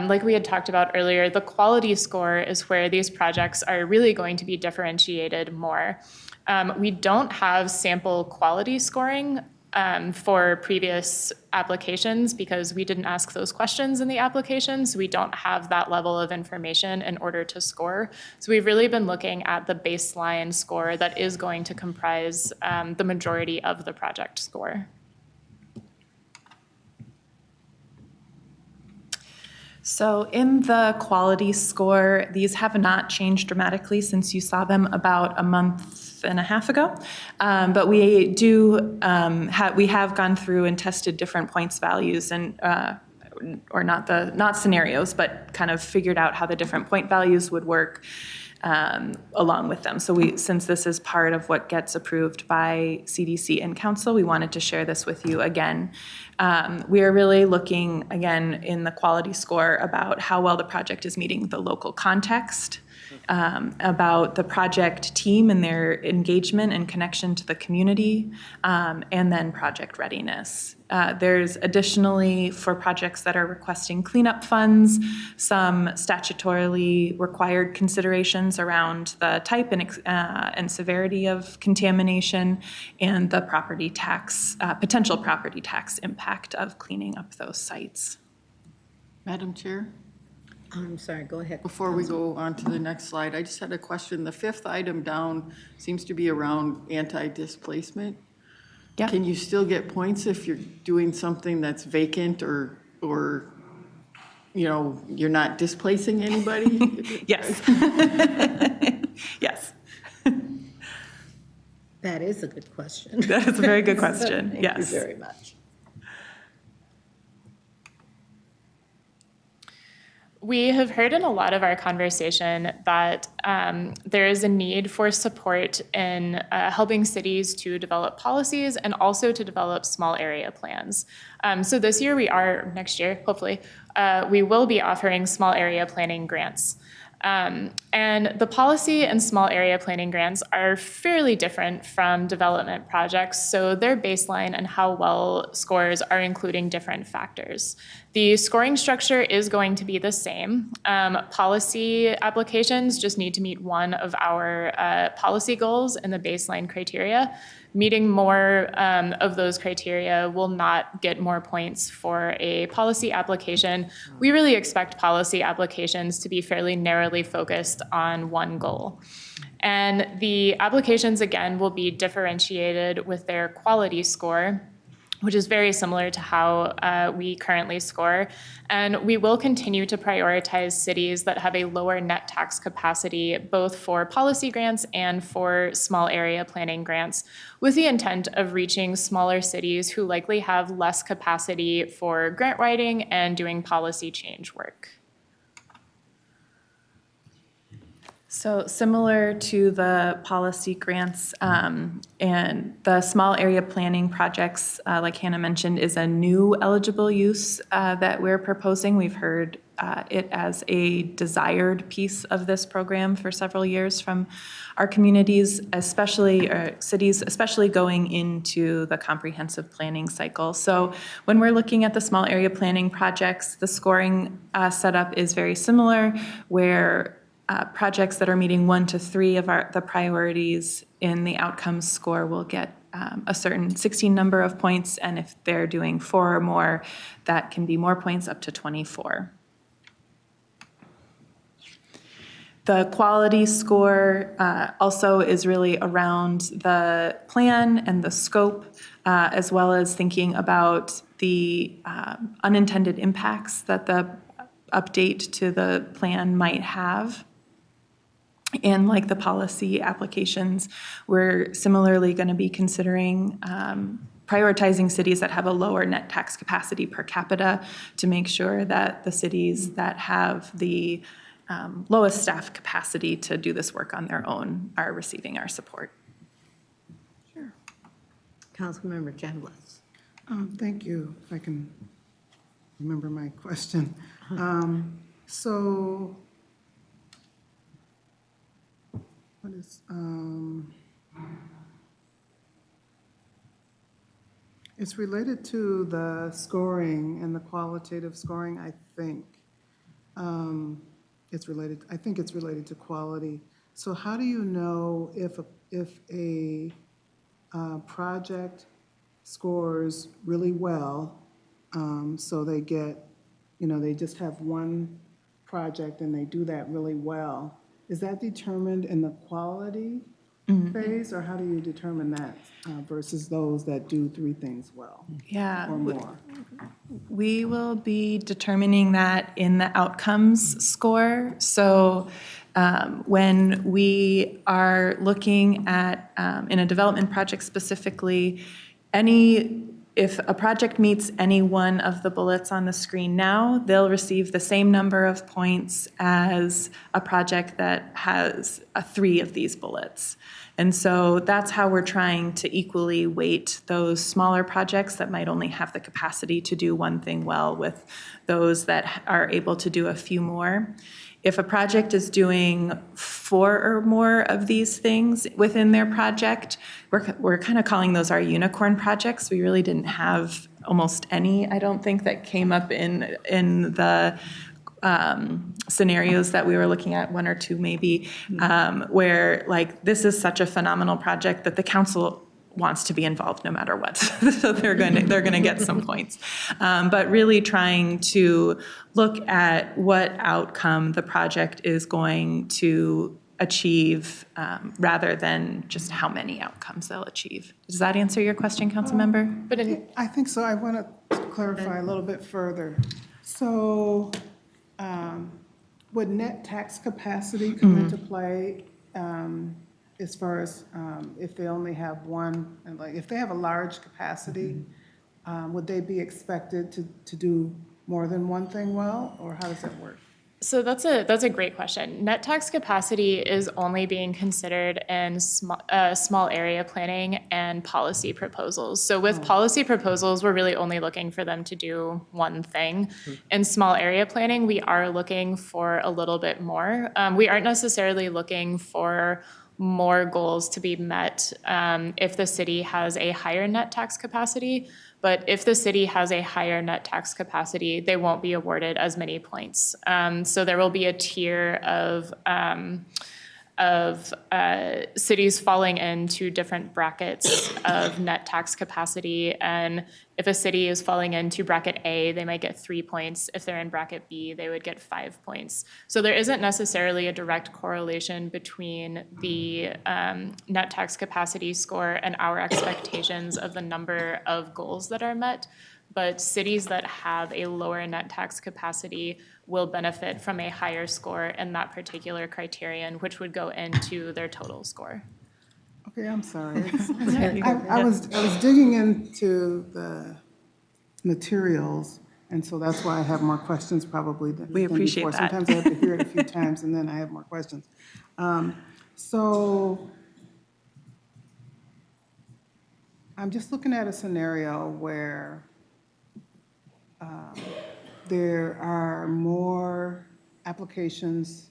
like we had talked about earlier, the quality score is where these projects are really going to be differentiated more. We don't have sample quality scoring for previous applications because we didn't ask those questions in the applications. We don't have that level of information in order to score. So we've really been looking at the baseline score that is going to comprise the majority of the project score. So in the quality score, these have not changed dramatically since you saw them about a month and a half ago. But we do we have gone through and tested different points values and or not scenarios, but kind of figured out how the different point values would work along with them. So since this is part of what gets approved by CDC and council, we wanted to share this with you again. We are really looking, again, in the quality score about how well the project is meeting the local context, about the project team and their engagement and connection to the community, and then project readiness. There's additionally, for projects that are requesting cleanup funds, some statutorily required considerations around the type and severity of contamination and the property tax, potential property tax impact of cleaning up those sites. Madam Chair, I'm sorry, go ahead. before we go on to the next slide, I just had a question. The fifth item down seems to be around anti-displacement. Yeah. Can you still get points if you're doing something that's vacant or you know, you're not displacing anybody? Yes. Yes. That is a good question. That is a very good question. Thank Yes. you very much. We have heard in a lot of our conversation that there is a need for support in helping cities to develop policies and also to develop small area plans. So this year next year, hopefully, we will be offering small area planning grants. And the policy and small area planning grants are fairly different from development projects, so their baseline and how well scores are including different factors. The scoring structure is going to be the same. Policy applications just need to meet one of our policy goals in the baseline criteria. Meeting more of those criteria will not get more points for a policy application. We really expect policy applications to be fairly narrowly focused on one goal. And the applications, again, will be differentiated with their quality score, which is very similar to how we currently score. And we will continue to prioritize cities that have a lower net tax capacity, both for policy grants and for small area planning grants, with the intent of reaching smaller cities who likely have less capacity for grant writing and doing policy change work. So similar to the policy grants and the small area planning projects, like Hannah mentioned, is a new eligible use that we're proposing. We've heard it as a desired piece of this program for several years from our communities, especially cities, especially going into the comprehensive planning cycle. So when we're looking at the small area planning projects, the scoring setup is very similar, where projects that are meeting 1 to 3 of the priorities in the outcomes score will get a certain 16 number of points, and if they're doing 4 or more, that can be more points, up to 24. The quality score also is really around the plan and the scope, as well as thinking about the unintended impacts that the update to the plan might have. And like the policy applications, we're similarly going to be considering prioritizing cities that have a lower net tax capacity per capita to make sure that the cities that have the lowest staff capacity to do this work on their own are receiving our support. Councilmember Chambliss. Thank you, if I can remember my question. So, what is, it's related to the scoring and the qualitative scoring, I think. I think it's related to quality. So how do you know if a project scores really well, so they get, they just have one project and they do that really well, is that determined in the quality phase, or how do you determine that versus those that do three things well? Yeah. Or more? We will be determining that in the outcomes score. So when we are looking at, in a development project specifically, if a project meets any one of the bullets on the screen now, they'll receive the same number of points as a project that has 3 of these bullets. And so that's how we're trying to equally weight those smaller projects that might only have the capacity to do one thing well with those that are able to do a few more. If a project is doing 4 or more of these things within their project, we're kind of calling those our unicorn projects. We really didn't have almost any, I don't think, that came up in the scenarios that we were looking at, 1 or 2 maybe, where like this is such a phenomenal project that the council wants to be involved no matter what. So they're going to get some points. But really trying to look at what outcome the project is going to achieve rather than just how many outcomes they'll achieve. Does that answer your question, council member? But I think so. I want to clarify a little bit further. So would net tax capacity come into play as far as if they only have one, and like if they have a large capacity, would they be expected to do more than one thing well, or how does that work? So that's a great question. Net tax capacity is only being considered in small area planning and policy proposals. So with policy proposals, we're really only looking for them to do one thing. In small area planning, we are looking for a little bit more. We aren't necessarily looking for more goals to be met if the city has a higher net tax capacity. But if the city has a higher net tax capacity, they won't be awarded as many points. So there will be a tier of cities falling into different brackets of net tax capacity. And if a city is falling into bracket A, they might get 3 points. If they're in bracket B, they would get 5 points. So there isn't necessarily a direct correlation between the net tax capacity score and our expectations of the number of goals that are met. But cities that have a lower net tax capacity will benefit from a higher score in that particular criterion, which would go into their total score. Okay, I'm sorry. I was digging into the materials, and so that's why I have more questions probably than We before. appreciate that. Sometimes I have to hear it a few times, and then I have more questions. So I'm just looking at a scenario where there are more applications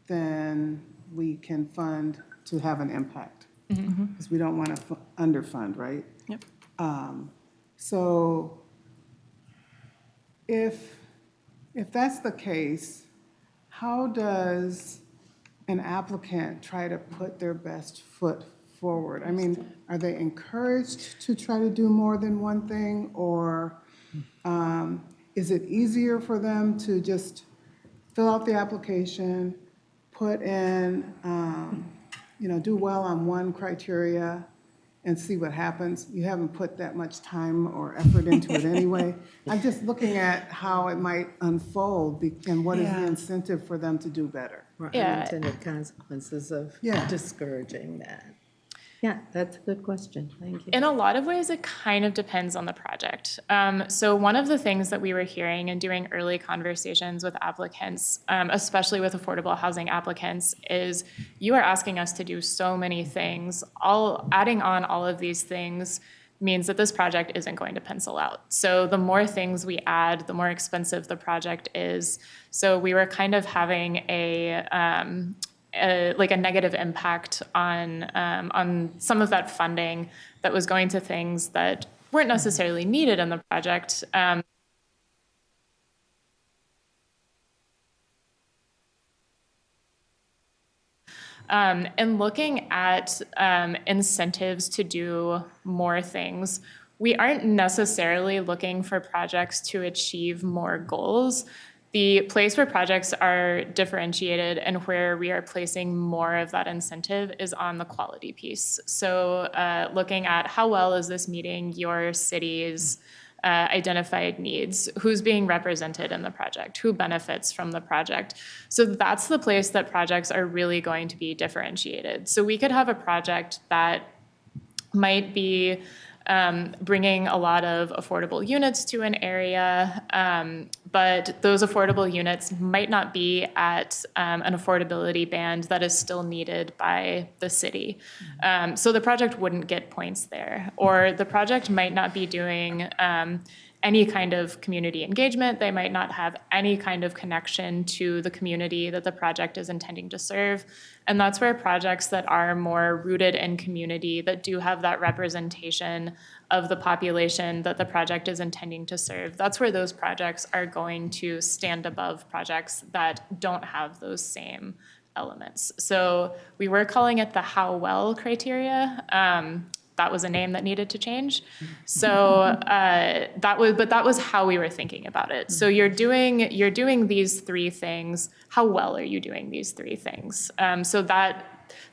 than we can fund to have an impact. Because we don't want to underfund, right? Yep. So if that's the case, how does an applicant try to put their best foot forward? I mean, are they encouraged to try to do more than one thing, or is it easier for them to just fill out the application, put in, do well on one criteria, and see what happens. You haven't put that much time or effort into it anyway. I'm just looking at how it might unfold and what is the incentive for them to do better. Or Yeah. unintended consequences of Yeah. discouraging that. Yeah, that's a good question. Thank you. In a lot of ways, it kind of depends on the project. So one of the things that we were hearing and doing early conversations with applicants, especially with affordable housing applicants, is you are asking us to do so many things. Adding on all of these things means that this project isn't going to pencil out. So the more things we add, the more expensive the project is. So we were kind of having a negative impact on some of that funding that was going to things that weren't necessarily needed in the project. And looking at incentives to do more things, we aren't necessarily looking for projects to achieve more goals. The place where projects are differentiated and where we are placing more of that incentive is on the quality piece. So looking at how well is this meeting your city's identified needs, who's being represented in the project, who benefits from the project. So that's the place that projects are really going to be differentiated. So we could have a project that might be bringing a lot of affordable units to an area, but those affordable units might not be at an affordability band that is still needed by the city. So the project wouldn't get points there, or the project might not be doing any kind of community engagement. They might not have any kind of connection to the community that the project is intending to serve. And that's where projects that are more rooted in community, that do have that representation of the population that the project is intending to serve, that's where those projects are going to stand above projects that don't have those same elements. So we were calling it the how well criteria. That was a name that needed to change. So that was how we were thinking about it. So you're doing these three things. How well are you doing these three things? So that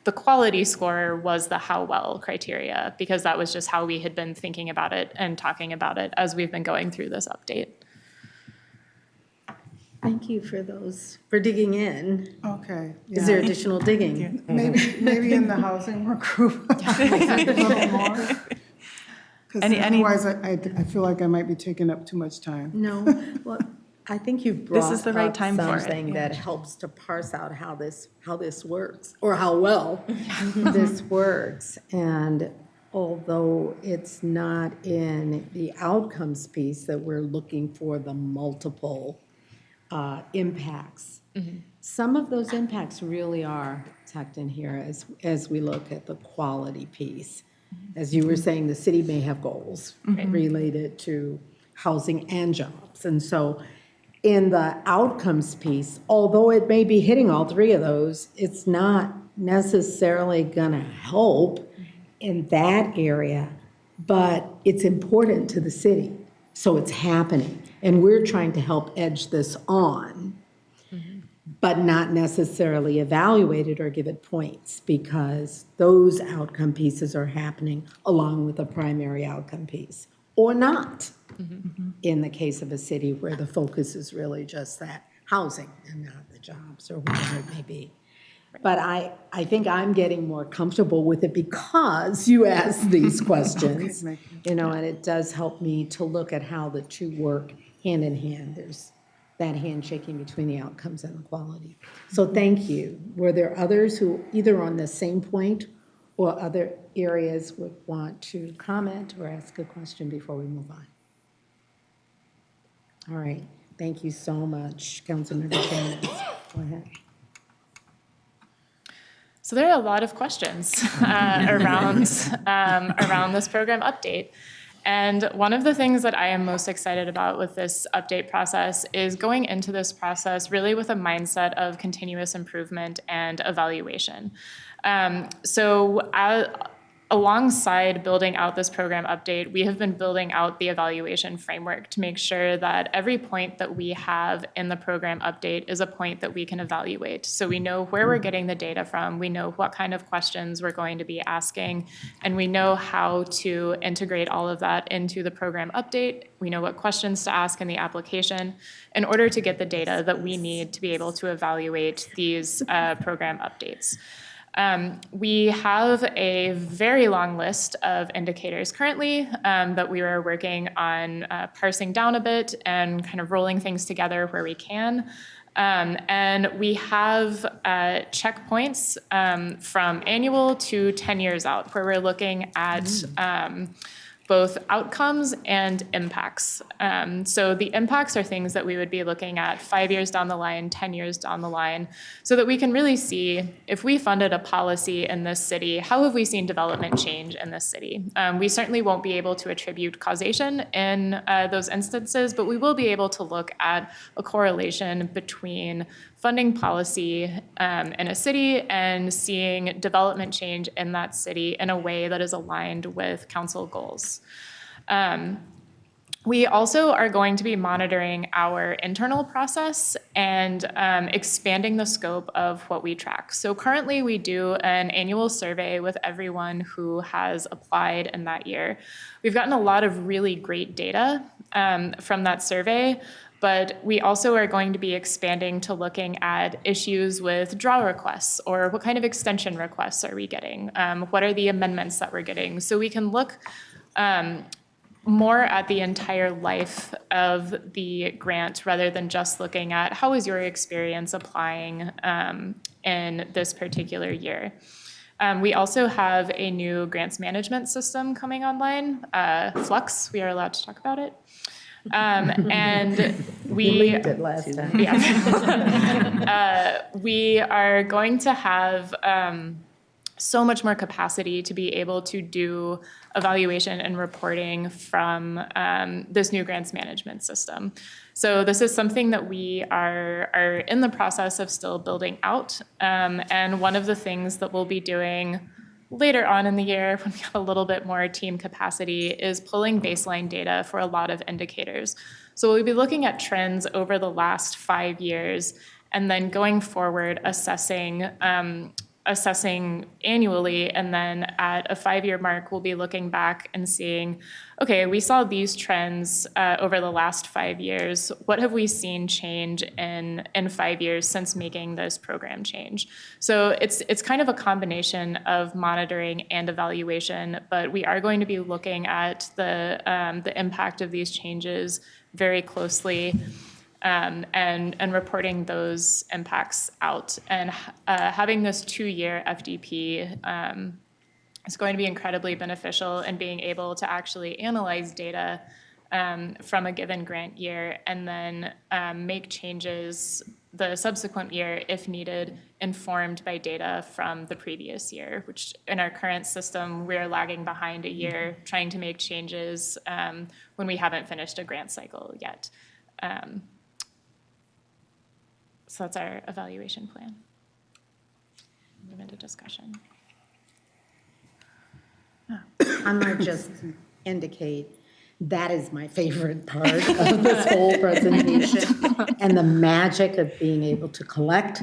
the quality score was the how well criteria, because that was just how we had been thinking about it and talking about it as we've been going through this update. Thank you for digging in. Okay. Is there additional digging? Maybe in the housing work group. A little more. Because otherwise, I feel like I might be taking up too much time. No, well, I think you've brought This is the right up time for it, something that helps to parse out how this works, or how well this works. And although it's not in the outcomes piece that we're looking for the multiple impacts, some of those impacts really are tucked in here as we look at the quality piece. As you were saying, the city may have goals related to housing and jobs. And so in the outcomes piece, although it may be hitting all three of those, it's not necessarily going to help in that area, but it's important to the city. So it's happening. And we're trying to help edge this on, but not necessarily evaluate it or give it points, because those outcome pieces are happening along with the primary outcome piece, or not. In the case of a city where the focus is really just that housing and not the jobs or whatever it may be. But I think I'm getting more comfortable with it because you asked these questions, and it does help me to look at how the two work hand in hand. There's that handshaking between the outcomes and the quality. So thank you. Were there others who either on the same point or other areas would want to comment or ask a question before we move on? All right. Thank you so much, Councilmember Candace. Go ahead. So there are a lot of questions around this program update. And one of the things that I am most excited about with this update process is going into this process really with a mindset of continuous improvement and evaluation. So alongside building out this program update, we have been building out the evaluation framework to make sure that every point that we have in the program update is a point that we can evaluate. So we know where we're getting the data from, we know what kind of questions we're going to be asking, and we know how to integrate all of that into the program update. We know what questions to ask in the application in order to get the data that we need to be able to evaluate these program updates. We have a very long list of indicators currently that we are working on parsing down a bit and kind of rolling things together where we can. And we have checkpoints from annual to 10 years out, where we're looking at both outcomes and impacts. So the impacts are things that we would be looking at 5 years down the line, 10 years down the line, so that we can really see if we funded a policy in this city, how have we seen development change in this city? We certainly won't be able to attribute causation in those instances, but we will be able to look at a correlation between funding policy in a city and seeing development change in that city in a way that is aligned with council goals. We also are going to be monitoring our internal process and expanding the scope of what we track. So currently we do an annual survey with everyone who has applied in that year. We've gotten a lot of really great data from that survey, but we also are going to be expanding to looking at issues with draw requests, or what kind of extension requests are we getting? What are the amendments that we're getting? So we can look more at the entire life of the grant rather than just looking at how was your experience applying in this particular year. We also have a new grants management system coming online, Flux. We are allowed to talk about it. And we leaked it last time. Yeah. We are going to have so much more capacity to be able to do evaluation and reporting from this new grants management system. So this is something that we are in the process of still building out. And one of the things that we'll be doing later on in the year, when we have a little bit more team capacity, is pulling baseline data for a lot of indicators. So we'll be looking at trends over the last 5 years, and then going forward, assessing annually, and then at a 5-year mark, we'll be looking back and seeing, okay, we saw these trends over the last 5 years. What have we seen change in 5 years since making this program change? So it's kind of a combination of monitoring and evaluation, but we are going to be looking at the impact of these changes very closely. And reporting those impacts out. And having this 2-year FDP is going to be incredibly beneficial in being able to actually analyze data from a given grant year, and then make changes the subsequent year if needed, informed by data from the previous year, which in our current system, we're lagging behind a year trying to make changes when we haven't finished a grant cycle yet. So that's our evaluation plan. Move into discussion. I might just indicate that is my favorite part of this whole presentation, and the magic of being able to collect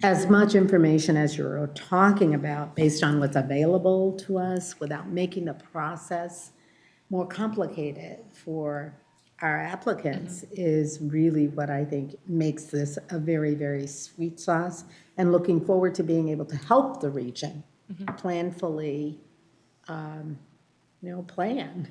as much information as you're talking about based on what's available to us without making the process more complicated for our applicants is really what I think makes this a very, very sweet sauce, and looking forward to being able to help the region planfully, plan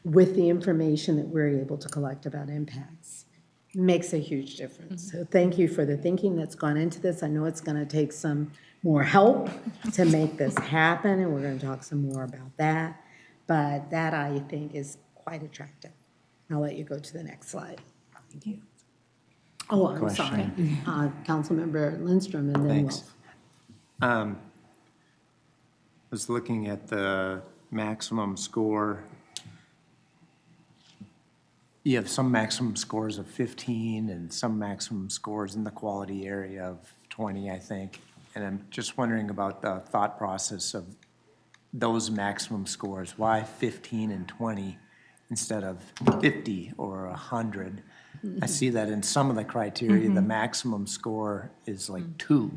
with the information that we're able to collect about impacts. Makes a huge difference. So thank you for the thinking that's gone into this. I know it's going to take some more help to make this happen, and we're going to talk some more about that. But that, I think, is quite attractive. I'll let you go to the next slide. Thank you. Oh, I'm sorry. Councilmember Lindstrom, and then Thanks. Wolf. Was looking at the maximum score. You have some maximum scores of 15 and some maximum scores in the quality area of 20, I think. And I'm just wondering about the thought process of those maximum scores? Why 15 and 20 instead of 50 or 100? I see that in some of the criteria, the maximum score is like 2,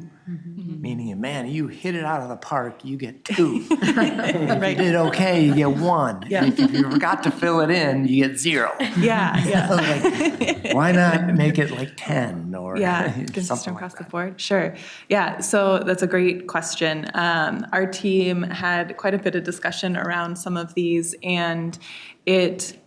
meaning, man, you hit it out of the park, you get 2. If you did okay, you get 1. Yeah. If you forgot to fill it in, you get 0. Yeah. Like, why not make it like 10 or Yeah, something consistent like across the that? board. Sure. Yeah, so that's a great question. Our team had quite a bit of discussion around some of these, and it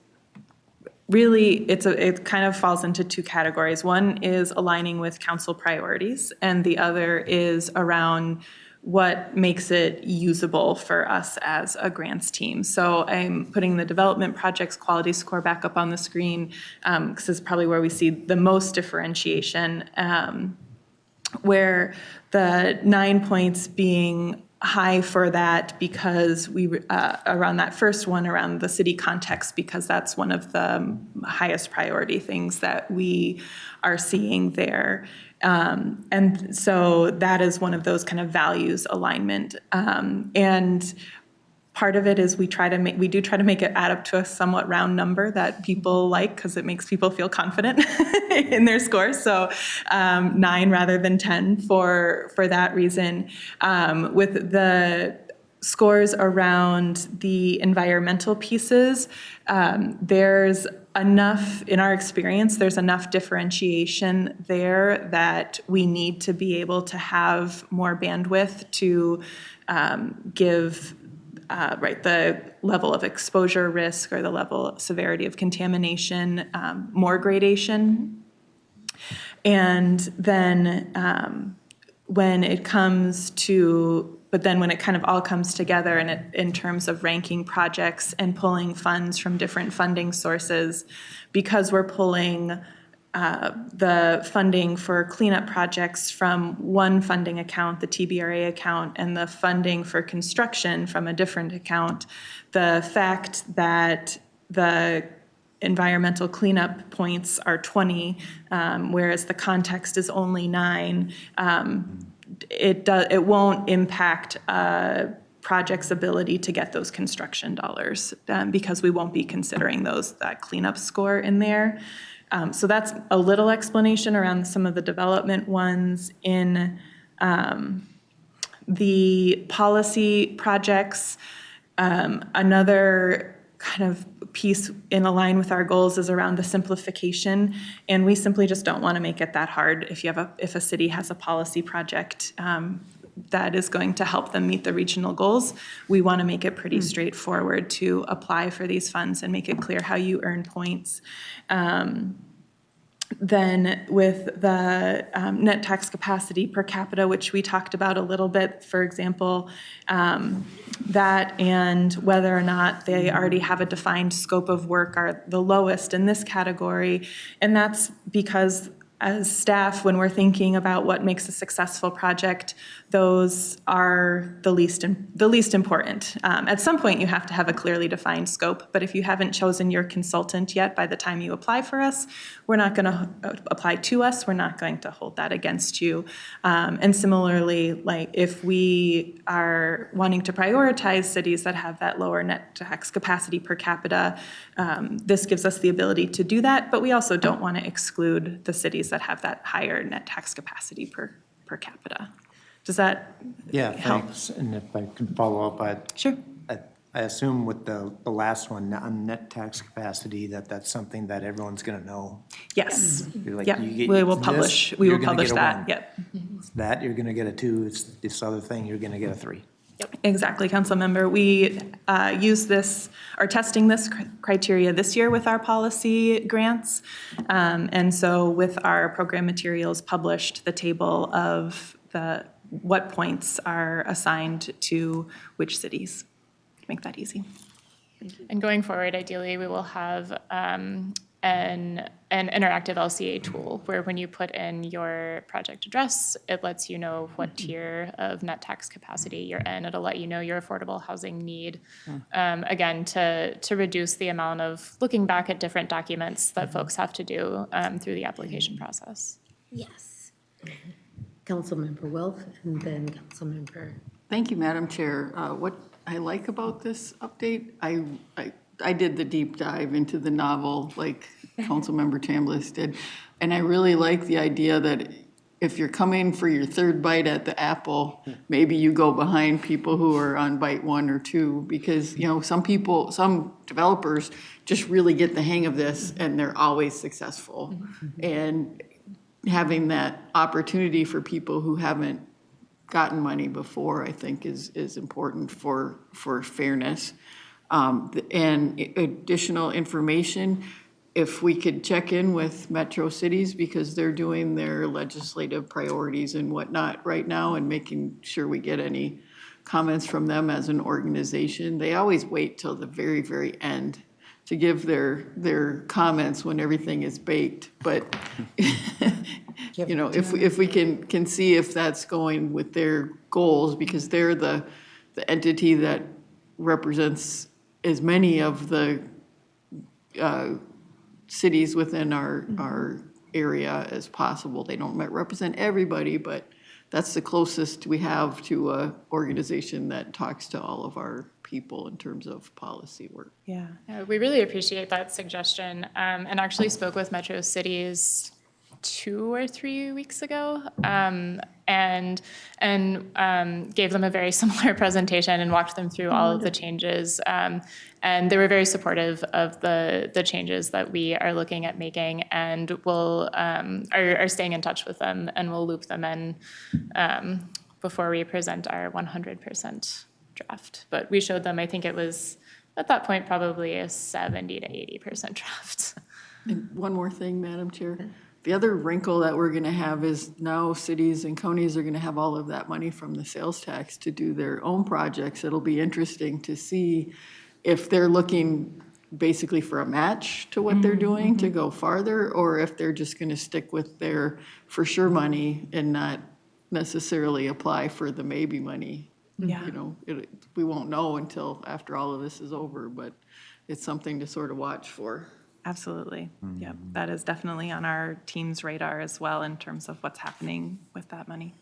really, it kind of falls into 2 categories. One is aligning with council priorities, and the other is around what makes it usable for us as a grants team. So I'm putting the development projects quality score back up on the screen, because this is probably where we see the most differentiation, where the 9 points being high for that because we, around that first one, around the city context, because that's one of the highest priority things that we are seeing there. And so that is one of those kind of values alignment. And part of it is we do try to make it add up to a somewhat round number that people like, because it makes people feel confident in their scores. So 9 rather than 10 for that reason. With the scores around the environmental pieces, there's enough, in our experience, there's enough differentiation there that we need to be able to have more bandwidth to give the level of exposure risk or the level of severity of contamination, more gradation. And then when it comes to, but then when it kind of all comes together in terms of ranking projects and pulling funds from different funding sources, because we're pulling the funding for cleanup projects from one funding account, the TBRA account, and the funding for construction from a different account, the fact that the environmental cleanup points are 20, whereas the context is only 9, it won't impact project's ability to get those construction dollars, because we won't be considering that cleanup score in there. So that's a little explanation around some of the development ones. In the policy projects, another kind of piece in line with our goals is around the simplification, and we simply just don't want to make it that hard. If a city has a policy project that is going to help them meet the regional goals, we want to make it pretty straightforward to apply for these funds and make it clear how you earn points. Then with the net tax capacity per capita, which we talked about a little bit, for example, that and whether or not they already have a defined scope of work are the lowest in this category. And that's because as staff, when we're thinking about what makes a successful project, those are the least important. At some point, you have to have a clearly defined scope, but if you haven't chosen your consultant yet by the time you apply for us, we're not going to apply to us, we're not going to hold that against you. And similarly, like if we are wanting to prioritize cities that have that lower net tax capacity per capita, this gives us the ability to do that, but we also don't want to exclude the cities that have that higher net tax capacity per capita. Does that help? Thanks. And if I can follow up, Sure. I assume with the last one, on net tax capacity, that's something that everyone's going to know. Yes. You're like, Yep. you get We will this, publish. We you're will gonna publish get a that. 1. Yep. It's that, you're going to get a 2. It's this other thing, you're going to get a 3. Exactly, council member. We are testing this criteria this year with our policy grants. And so with our program materials published, the table of what points are assigned to which cities. Make that easy. And going forward, ideally, we will have an interactive LCA tool where when you put in your project address, it lets you know what tier of net tax capacity you're in. It'll let you know your affordable housing need. Again, to reduce the amount of looking back at different documents that folks have to do through the application process. Yes. Councilmember Wilk and then Councilmember. Thank you, Madam Chair. I like about this update, I did the deep dive into the novel, like Councilmember Chambliss did, and I really like the idea that if you're coming for your third bite at the apple, maybe you go behind people who are on bite 1 or 2, because, you know, some developers just really get the hang of this and they're always successful. And having that opportunity for people who haven't gotten money before, I think is important for fairness. And additional information, if we could check in with metro cities, because they're doing their legislative priorities and whatnot right now, and making sure we get any comments from them as an organization. They always wait till the very, very end to give their comments when everything is baked. But, you know, if we can see if that's going with their goals, because they're the entity that represents as many of the cities within our area as possible. They don't represent everybody, but that's the closest we have to a organization that talks to all of our people in terms of policy work. Yeah. We really appreciate that suggestion, and actually spoke with Metro Cities 2 or 3 weeks ago, and gave them a very similar presentation and walked them through all of the changes. And they were very supportive of the changes that we are looking at making, and will are staying in touch with them, and we'll loop them in before we present our 100% draft. But we showed them, I think it was at that point probably a 70 to 80% draft. And one more thing, Madam Chair. The other wrinkle that we're going to have is now cities and counties are going to have all of that money from the sales tax to do their own projects. It'll be interesting to see if they're looking basically for a match to what they're doing to go farther, or if they're just going to stick with their for sure money and not necessarily apply for the maybe money. Yeah. You know, we won't know until after all of this is over, but it's something to sort of watch for. Absolutely. Yep. That is definitely on our team's radar as well in terms of what's happening with that money.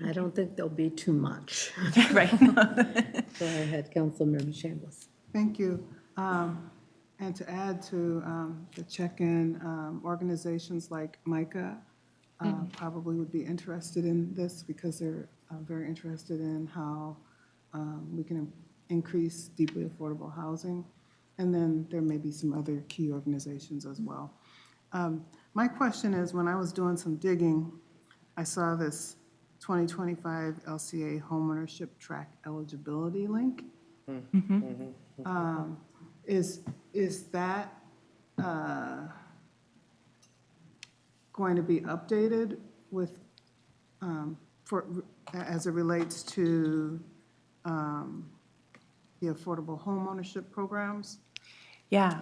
I don't think there'll be too much. Right. Go ahead, Councilmember Chambliss. Thank you. And to add to the check-in, organizations like MICA probably would be interested in this, because they're very interested in how we can increase deeply affordable housing. And then there may be some other key organizations as well. My question is, when I was doing some digging, I saw this 2025 LCA homeownership track eligibility link. Is that going to be updated with, as it relates to the affordable homeownership programs? Yeah.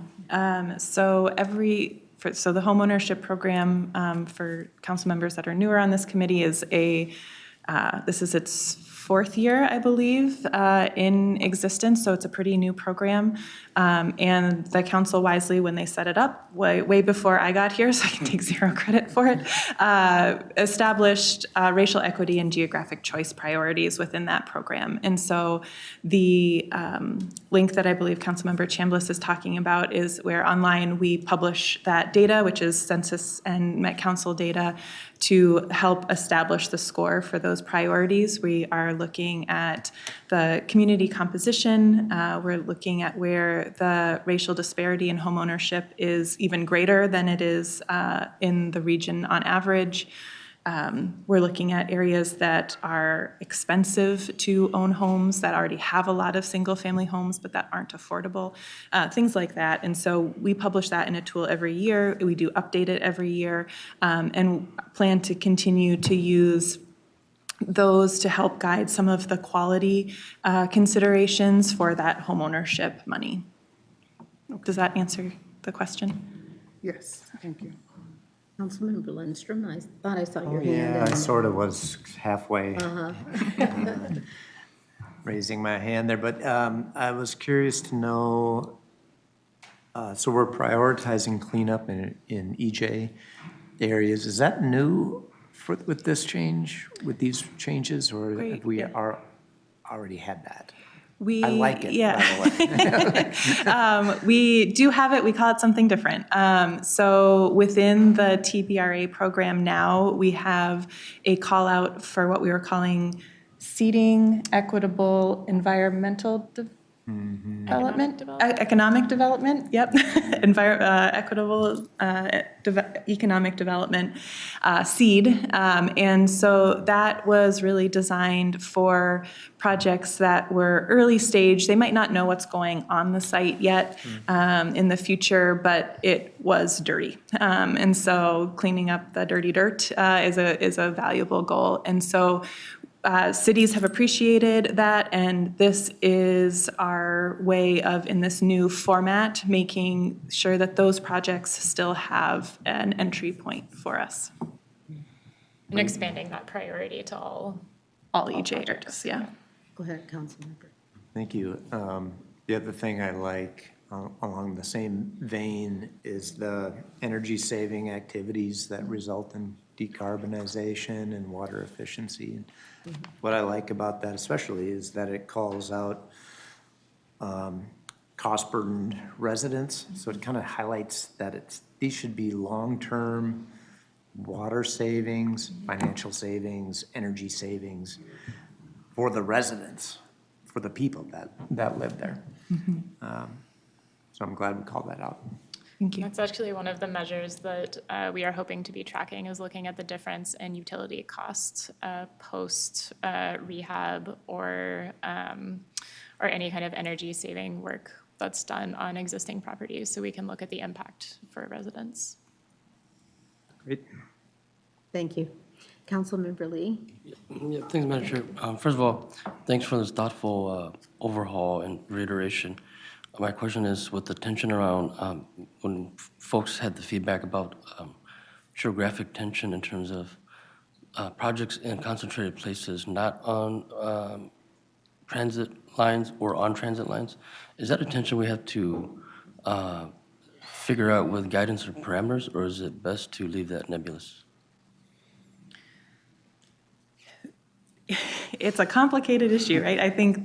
So the homeownership program for council members that are newer on this committee is this is its 4th year, I believe, in existence, so it's a pretty new program. And the council wisely, when they set it up, way before I got here, so I can take zero credit for it, established racial equity and geographic choice priorities within that program. And so the link that I believe Councilmember Chambliss is talking about is where online we publish that data, which is census and Met Council data, to help establish the score for those priorities. We are looking at the community composition. We're looking at where the racial disparity in homeownership is even greater than it is in the region on average. We're looking at areas that are expensive to own homes, that already have a lot of single-family homes, but that aren't affordable, things like that. And so we publish that in a tool every year. We do update it every year, and plan to continue to use those to help guide some of the quality considerations for that homeownership money. Does that answer the question? Yes, thank you. Councilmember Lindstrom, I thought I saw your hand. Yeah, I in- sort of was halfway raising my hand there, but I was curious to know, so we're prioritizing cleanup in EJ areas. Is that new with this change, with these changes, or Great, have we yeah. already had that. We, I like it, yeah. by the way. We do have it, we call it something different. So within the TBRA program now, we have a call out for what we were calling seeding economic development, yep. Equitable economic development seed. And so that was really designed for projects that were early stage. They might not know what's going on the site yet in the future, but it was dirty. And so cleaning up the dirty dirt is a valuable goal. And so cities have appreciated that, and this is our way of, in this new format, making sure that those projects still have an entry point for us. And expanding that priority to all EJ areas, yeah. Go ahead, Councilmember. Thank you. The other thing I like along the same vein is the energy-saving activities that result in decarbonization and water efficiency. What I like about that especially is that it calls out cost-burdened residents. So it kind of highlights that these should be long-term water savings, financial savings, energy savings for the residents, for the people that live there. So I'm glad we called that out. Thank you. That's actually one of the measures that we are hoping to be tracking, is looking at the difference in utility costs post rehab or any kind of energy saving work that's done on existing properties, so we can look at the impact for residents. Great. Thank you. Councilmember Lee? Yeah, thanks, Madam Chair. First of all, thanks for this thoughtful overhaul and reiteration. My question is, with the tension around when folks had the feedback about geographic tension in terms of projects in concentrated places, not on transit lines or on transit lines, is that a tension we have to figure out with guidance or parameters, or is it best to leave that nebulous? It's a complicated issue, right? I think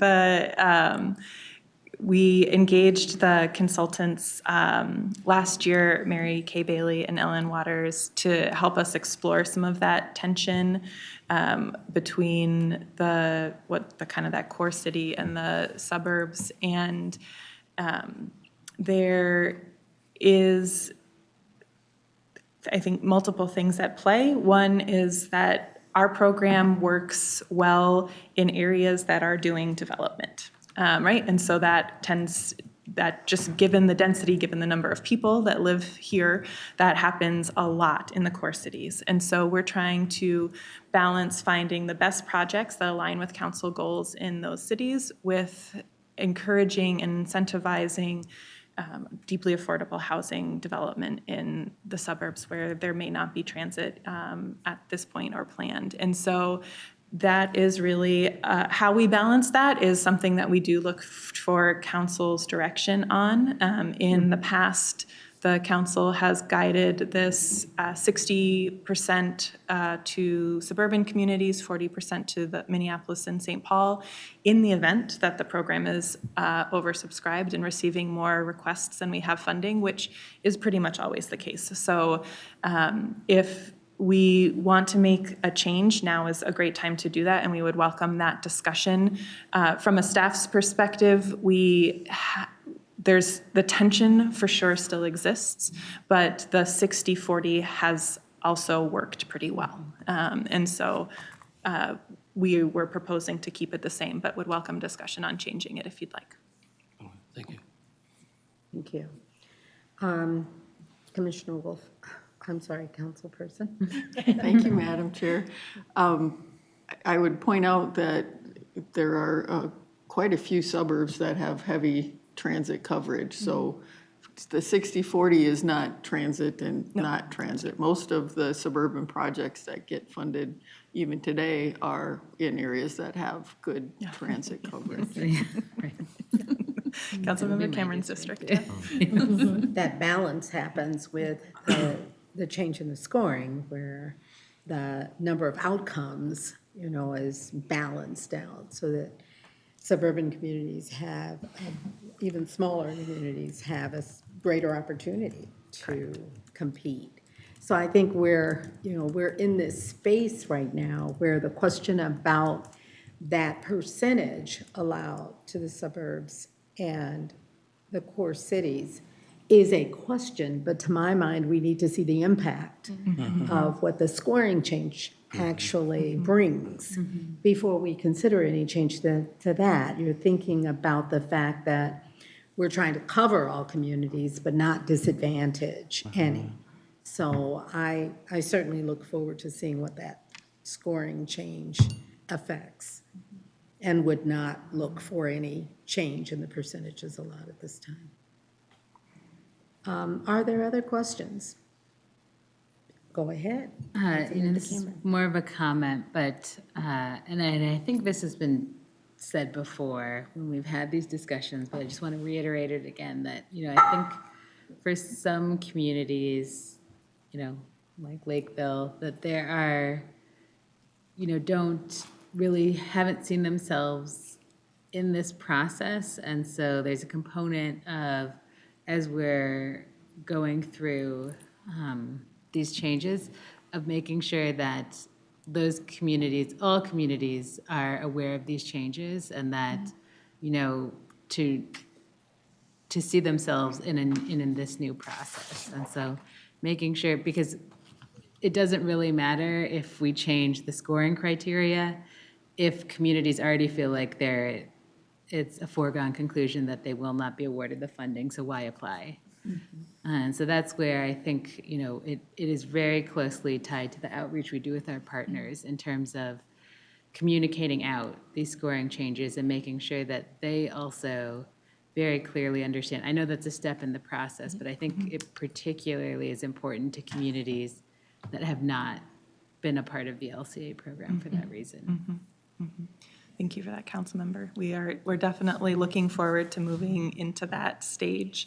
we engaged the consultants last year, Mary Kay Bailey and Ellen Waters, to help us explore some of that tension between that core city and the suburbs. And there is, I think, multiple things at play. One is that our program works well in areas that are doing development. Right, and so that just given the density, given the number of people that live here, that happens a lot in the core cities. And so we're trying to balance finding the best projects that align with council goals in those cities with encouraging and incentivizing deeply affordable housing development in the suburbs where there may not be transit at this point or planned. And so that is really how we balance that is something that we do look for council's direction on. In the past, the council has guided this 60% to suburban communities, 40% to the Minneapolis and St. Paul, in the event that the program is oversubscribed and receiving more requests than we have funding, which is pretty much always the case. So if we want to make a change, now is a great time to do that, and we would welcome that discussion. From a staff's perspective, there's the tension for sure still exists, but the 60-40 has also worked pretty well. And so we were proposing to keep it the same, but would welcome discussion on changing it if you'd like. Thank you. Thank you. Commissioner Wolf. I'm sorry, councilperson. Thank you, Madam Chair. I would point out that there are quite a few suburbs that have heavy transit coverage. So the 60-40 is not transit and not transit. Most of the suburban projects that get funded even today are in areas that have good transit coverage. Councilmember Cameron's district. That balance happens with the change in the scoring, where the number of outcomes, is balanced out, so that suburban communities have, even smaller communities have a greater opportunity to compete. So I think we're in this space right now where the question about that percentage allowed to the suburbs and the core cities is a question, but to my mind, we need to see the impact of what the scoring change actually brings before we consider any change to that. You're thinking about the fact that we're trying to cover all communities, but not disadvantage any. So I certainly look forward to seeing what that scoring change affects and would not look for any change in the percentages allotted this time. Are there other questions? Go ahead. This is more of a comment, but, and I think this has been said before when we've had these discussions, but I just want to reiterate it again, that, I think for some communities, like Lakeville, that there are, haven't seen themselves in this process. And so there's a component of, as we're going through these changes, of making sure that those communities, all communities, are aware of these changes, and that, to see themselves in this new process. And so making sure, because it doesn't really matter if we change the scoring criteria, if communities already feel like it's a foregone conclusion that they will not be awarded the funding, so why apply? And so that's where I think, it is very closely tied to the outreach we do with our partners in terms of communicating out these scoring changes and making sure that they also very clearly understand. I know that's a step in the process, but I think it particularly is important to communities that have not been a part of the LCA program for that reason. Thank you for that, council member. We're definitely looking forward to moving into that stage.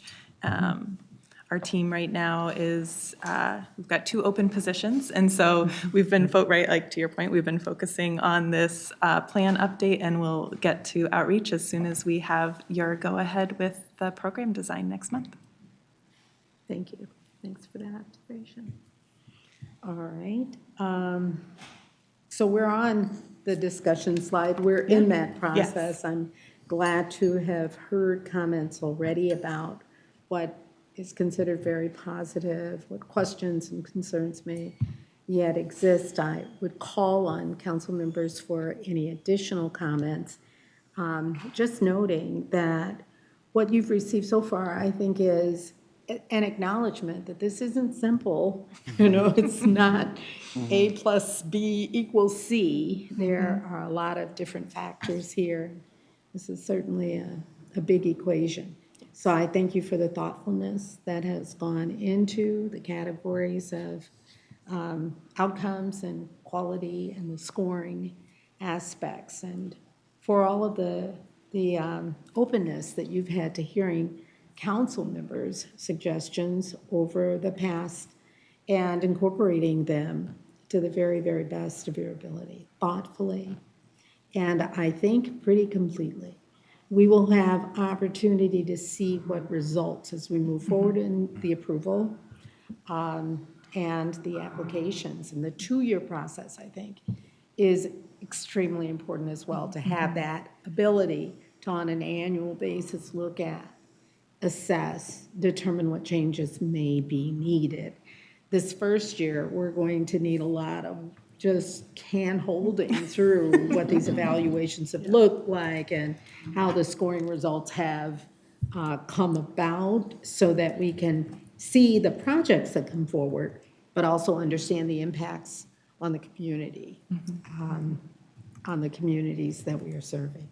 Our team right now is, we've got 2 open positions, and so we've been, like to your point, we've been focusing on this plan update, and we'll get to outreach as soon as we have your go-ahead with the program design next month. Thank you. Thanks for that observation. All right. So we're on the discussion slide. We're in that process. I'm glad to have heard comments already about what is considered very positive, what questions and concerns may yet exist. I would call on council members for any additional comments. Just noting that what you've received so far, I think, is an acknowledgement that this isn't simple. It's not A plus B equals C. There are a lot of different factors here. This is certainly a big equation. So I thank you for the thoughtfulness that has gone into the categories of outcomes and quality and the scoring aspects, and for all of the openness that you've had to hearing council members' suggestions over the past and incorporating them to the very, very best of your ability, thoughtfully, and I think pretty completely. We will have opportunity to see what results as we move forward in the approval and the applications. And the 2-year process, I think, is extremely important as well, to have that ability to, on an annual basis, look at, assess, determine what changes may be needed. This first year, we're going to need a lot of just hand-holding through what these evaluations have looked like and how the scoring results have come about, so that we can see the projects that come forward, but also understand the impacts on the community, on the communities that we are serving.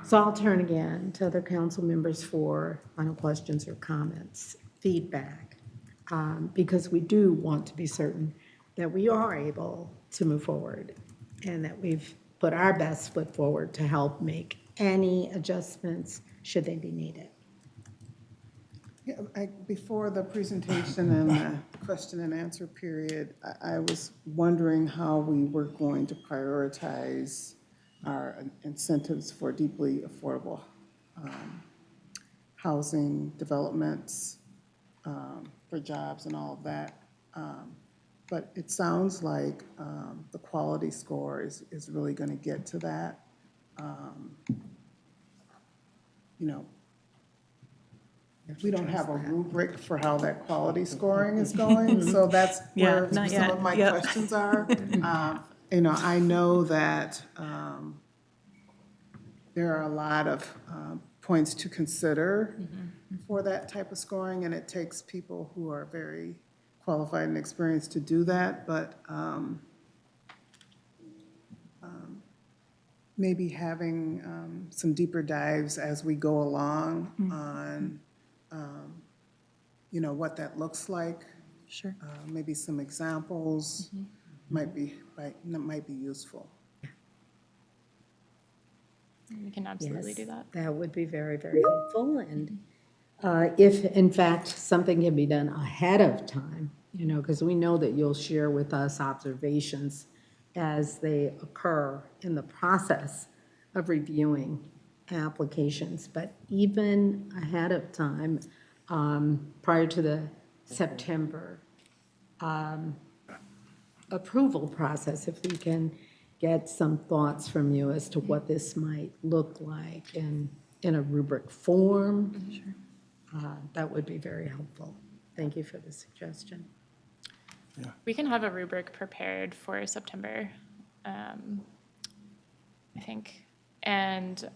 So I'll turn again to other council members for final questions or comments, feedback, because we do want to be certain that we are able to move forward and that we've put our best foot forward to help make any adjustments should they be needed. Yeah, before the presentation and the question and answer period, I was wondering how we were going to prioritize are incentives for deeply affordable housing developments for jobs and all of that. But it sounds like the quality score is really going to get to that. You know, we don't have a rubric for how that quality scoring is going, so that's Yeah, where not some yet. of my Yep. questions are. You know, I know that there are a lot of points to consider for that type of scoring, and it takes people who are very qualified and experienced to do that, but maybe having some deeper dives as we go along on, you know, what that looks like. Sure. Maybe some examples might be useful. We can absolutely do that. That would be very, very helpful. And if, in fact, something can be done ahead of time, you know, because we know that you'll share with us observations as they occur in the process of reviewing applications. But even ahead of time, prior to the September approval process, if we can get some thoughts from you as to what this might look like in a rubric form, that would be very helpful. Thank you for the suggestion. We can have a rubric prepared for September, I think. And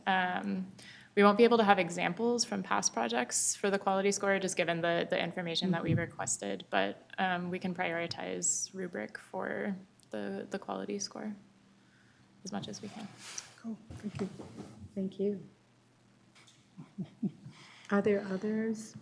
we won't be able to have examples from past projects for the quality score, just given the information that we requested. But we can prioritize rubric for the quality score as much as we can. Cool, thank you. Thank you. Are there others?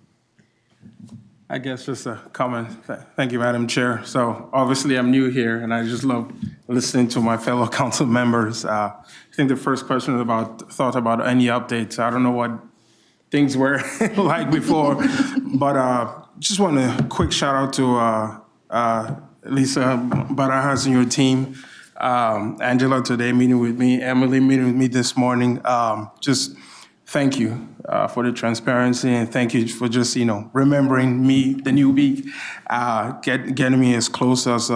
I guess just a comment. Thank you, Madam Chair. So obviously I'm new here and I just love listening to my fellow council members. I think the first question is thought about any updates. I don't know what things were like before, but just want a quick shout out to Lisa Barajas and your team. Angela today meeting with me, Emily meeting with me this morning. Just thank you for the transparency and thank you for just, you know, remembering me, the newbie, getting me as close as,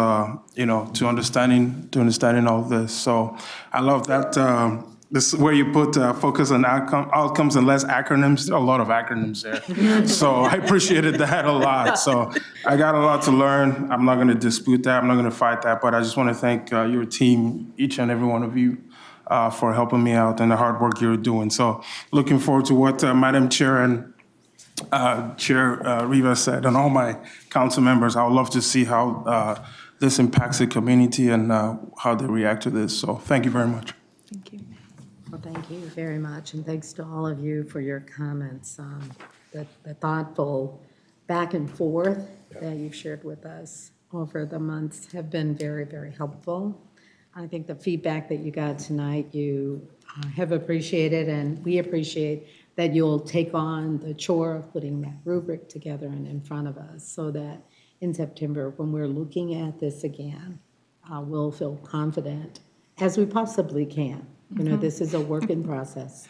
you know, to understanding all this. So I love that. This is where you put focus on outcomes and less acronyms. A lot of acronyms there. So I appreciated that a lot. So I got a lot to learn. I'm not going to dispute that. I'm not going to fight that. But I just want to thank your team, each and every one of you, for helping me out and the hard work you're doing. So looking forward to what Madam Chair and Chair Rivas said, and all my council members. I would love to see how this impacts the community and how they react to this. So thank you very much. Thank you. Well, thank you very much, and thanks to all of you for your comments. The thoughtful back and forth that you've shared with us over the months have been very, very helpful. I think the feedback that you got tonight, you have appreciated, and we appreciate that you'll take on the chore of putting that rubric together and in front of us so that in September, when we're looking at this again, we'll feel confident as we possibly can. You know, this is a work in process,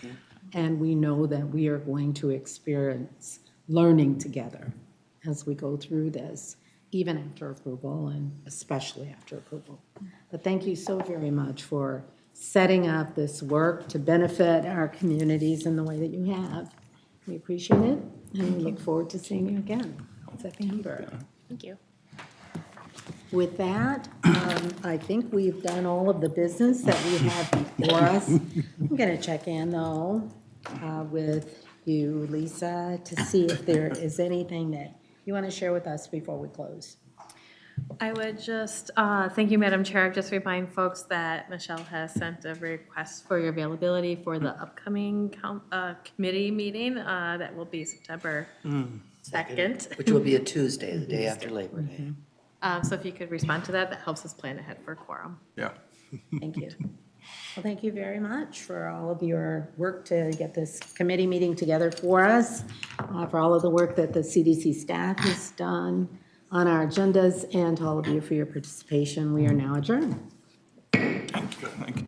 and we know that we are going to experience learning together as we go through this, even after approval and especially after approval. But thank you so very much for setting up this work to benefit our communities in the way that you have. We appreciate it, and we look forward to seeing you again in September. Thank you. With that, I think we've done all of the business that we have before us. I'm going to check in, though, with you, Lisa, to see if there is anything that you want to share with us before we close. I would just, thank you, Madam Chair, just remind folks that Michelle has sent a request for your availability for the upcoming committee meeting that will be September 2nd. Which will be a Tuesday, the day after Labor Day. So if you could respond to that, that helps us plan ahead for quorum. Yeah. Thank you. Well, thank you very much for all of your work to get this committee meeting together for us, for all of the work that the CDC staff has done on our agendas, and to all of you for your participation. We are now adjourned. Thank you.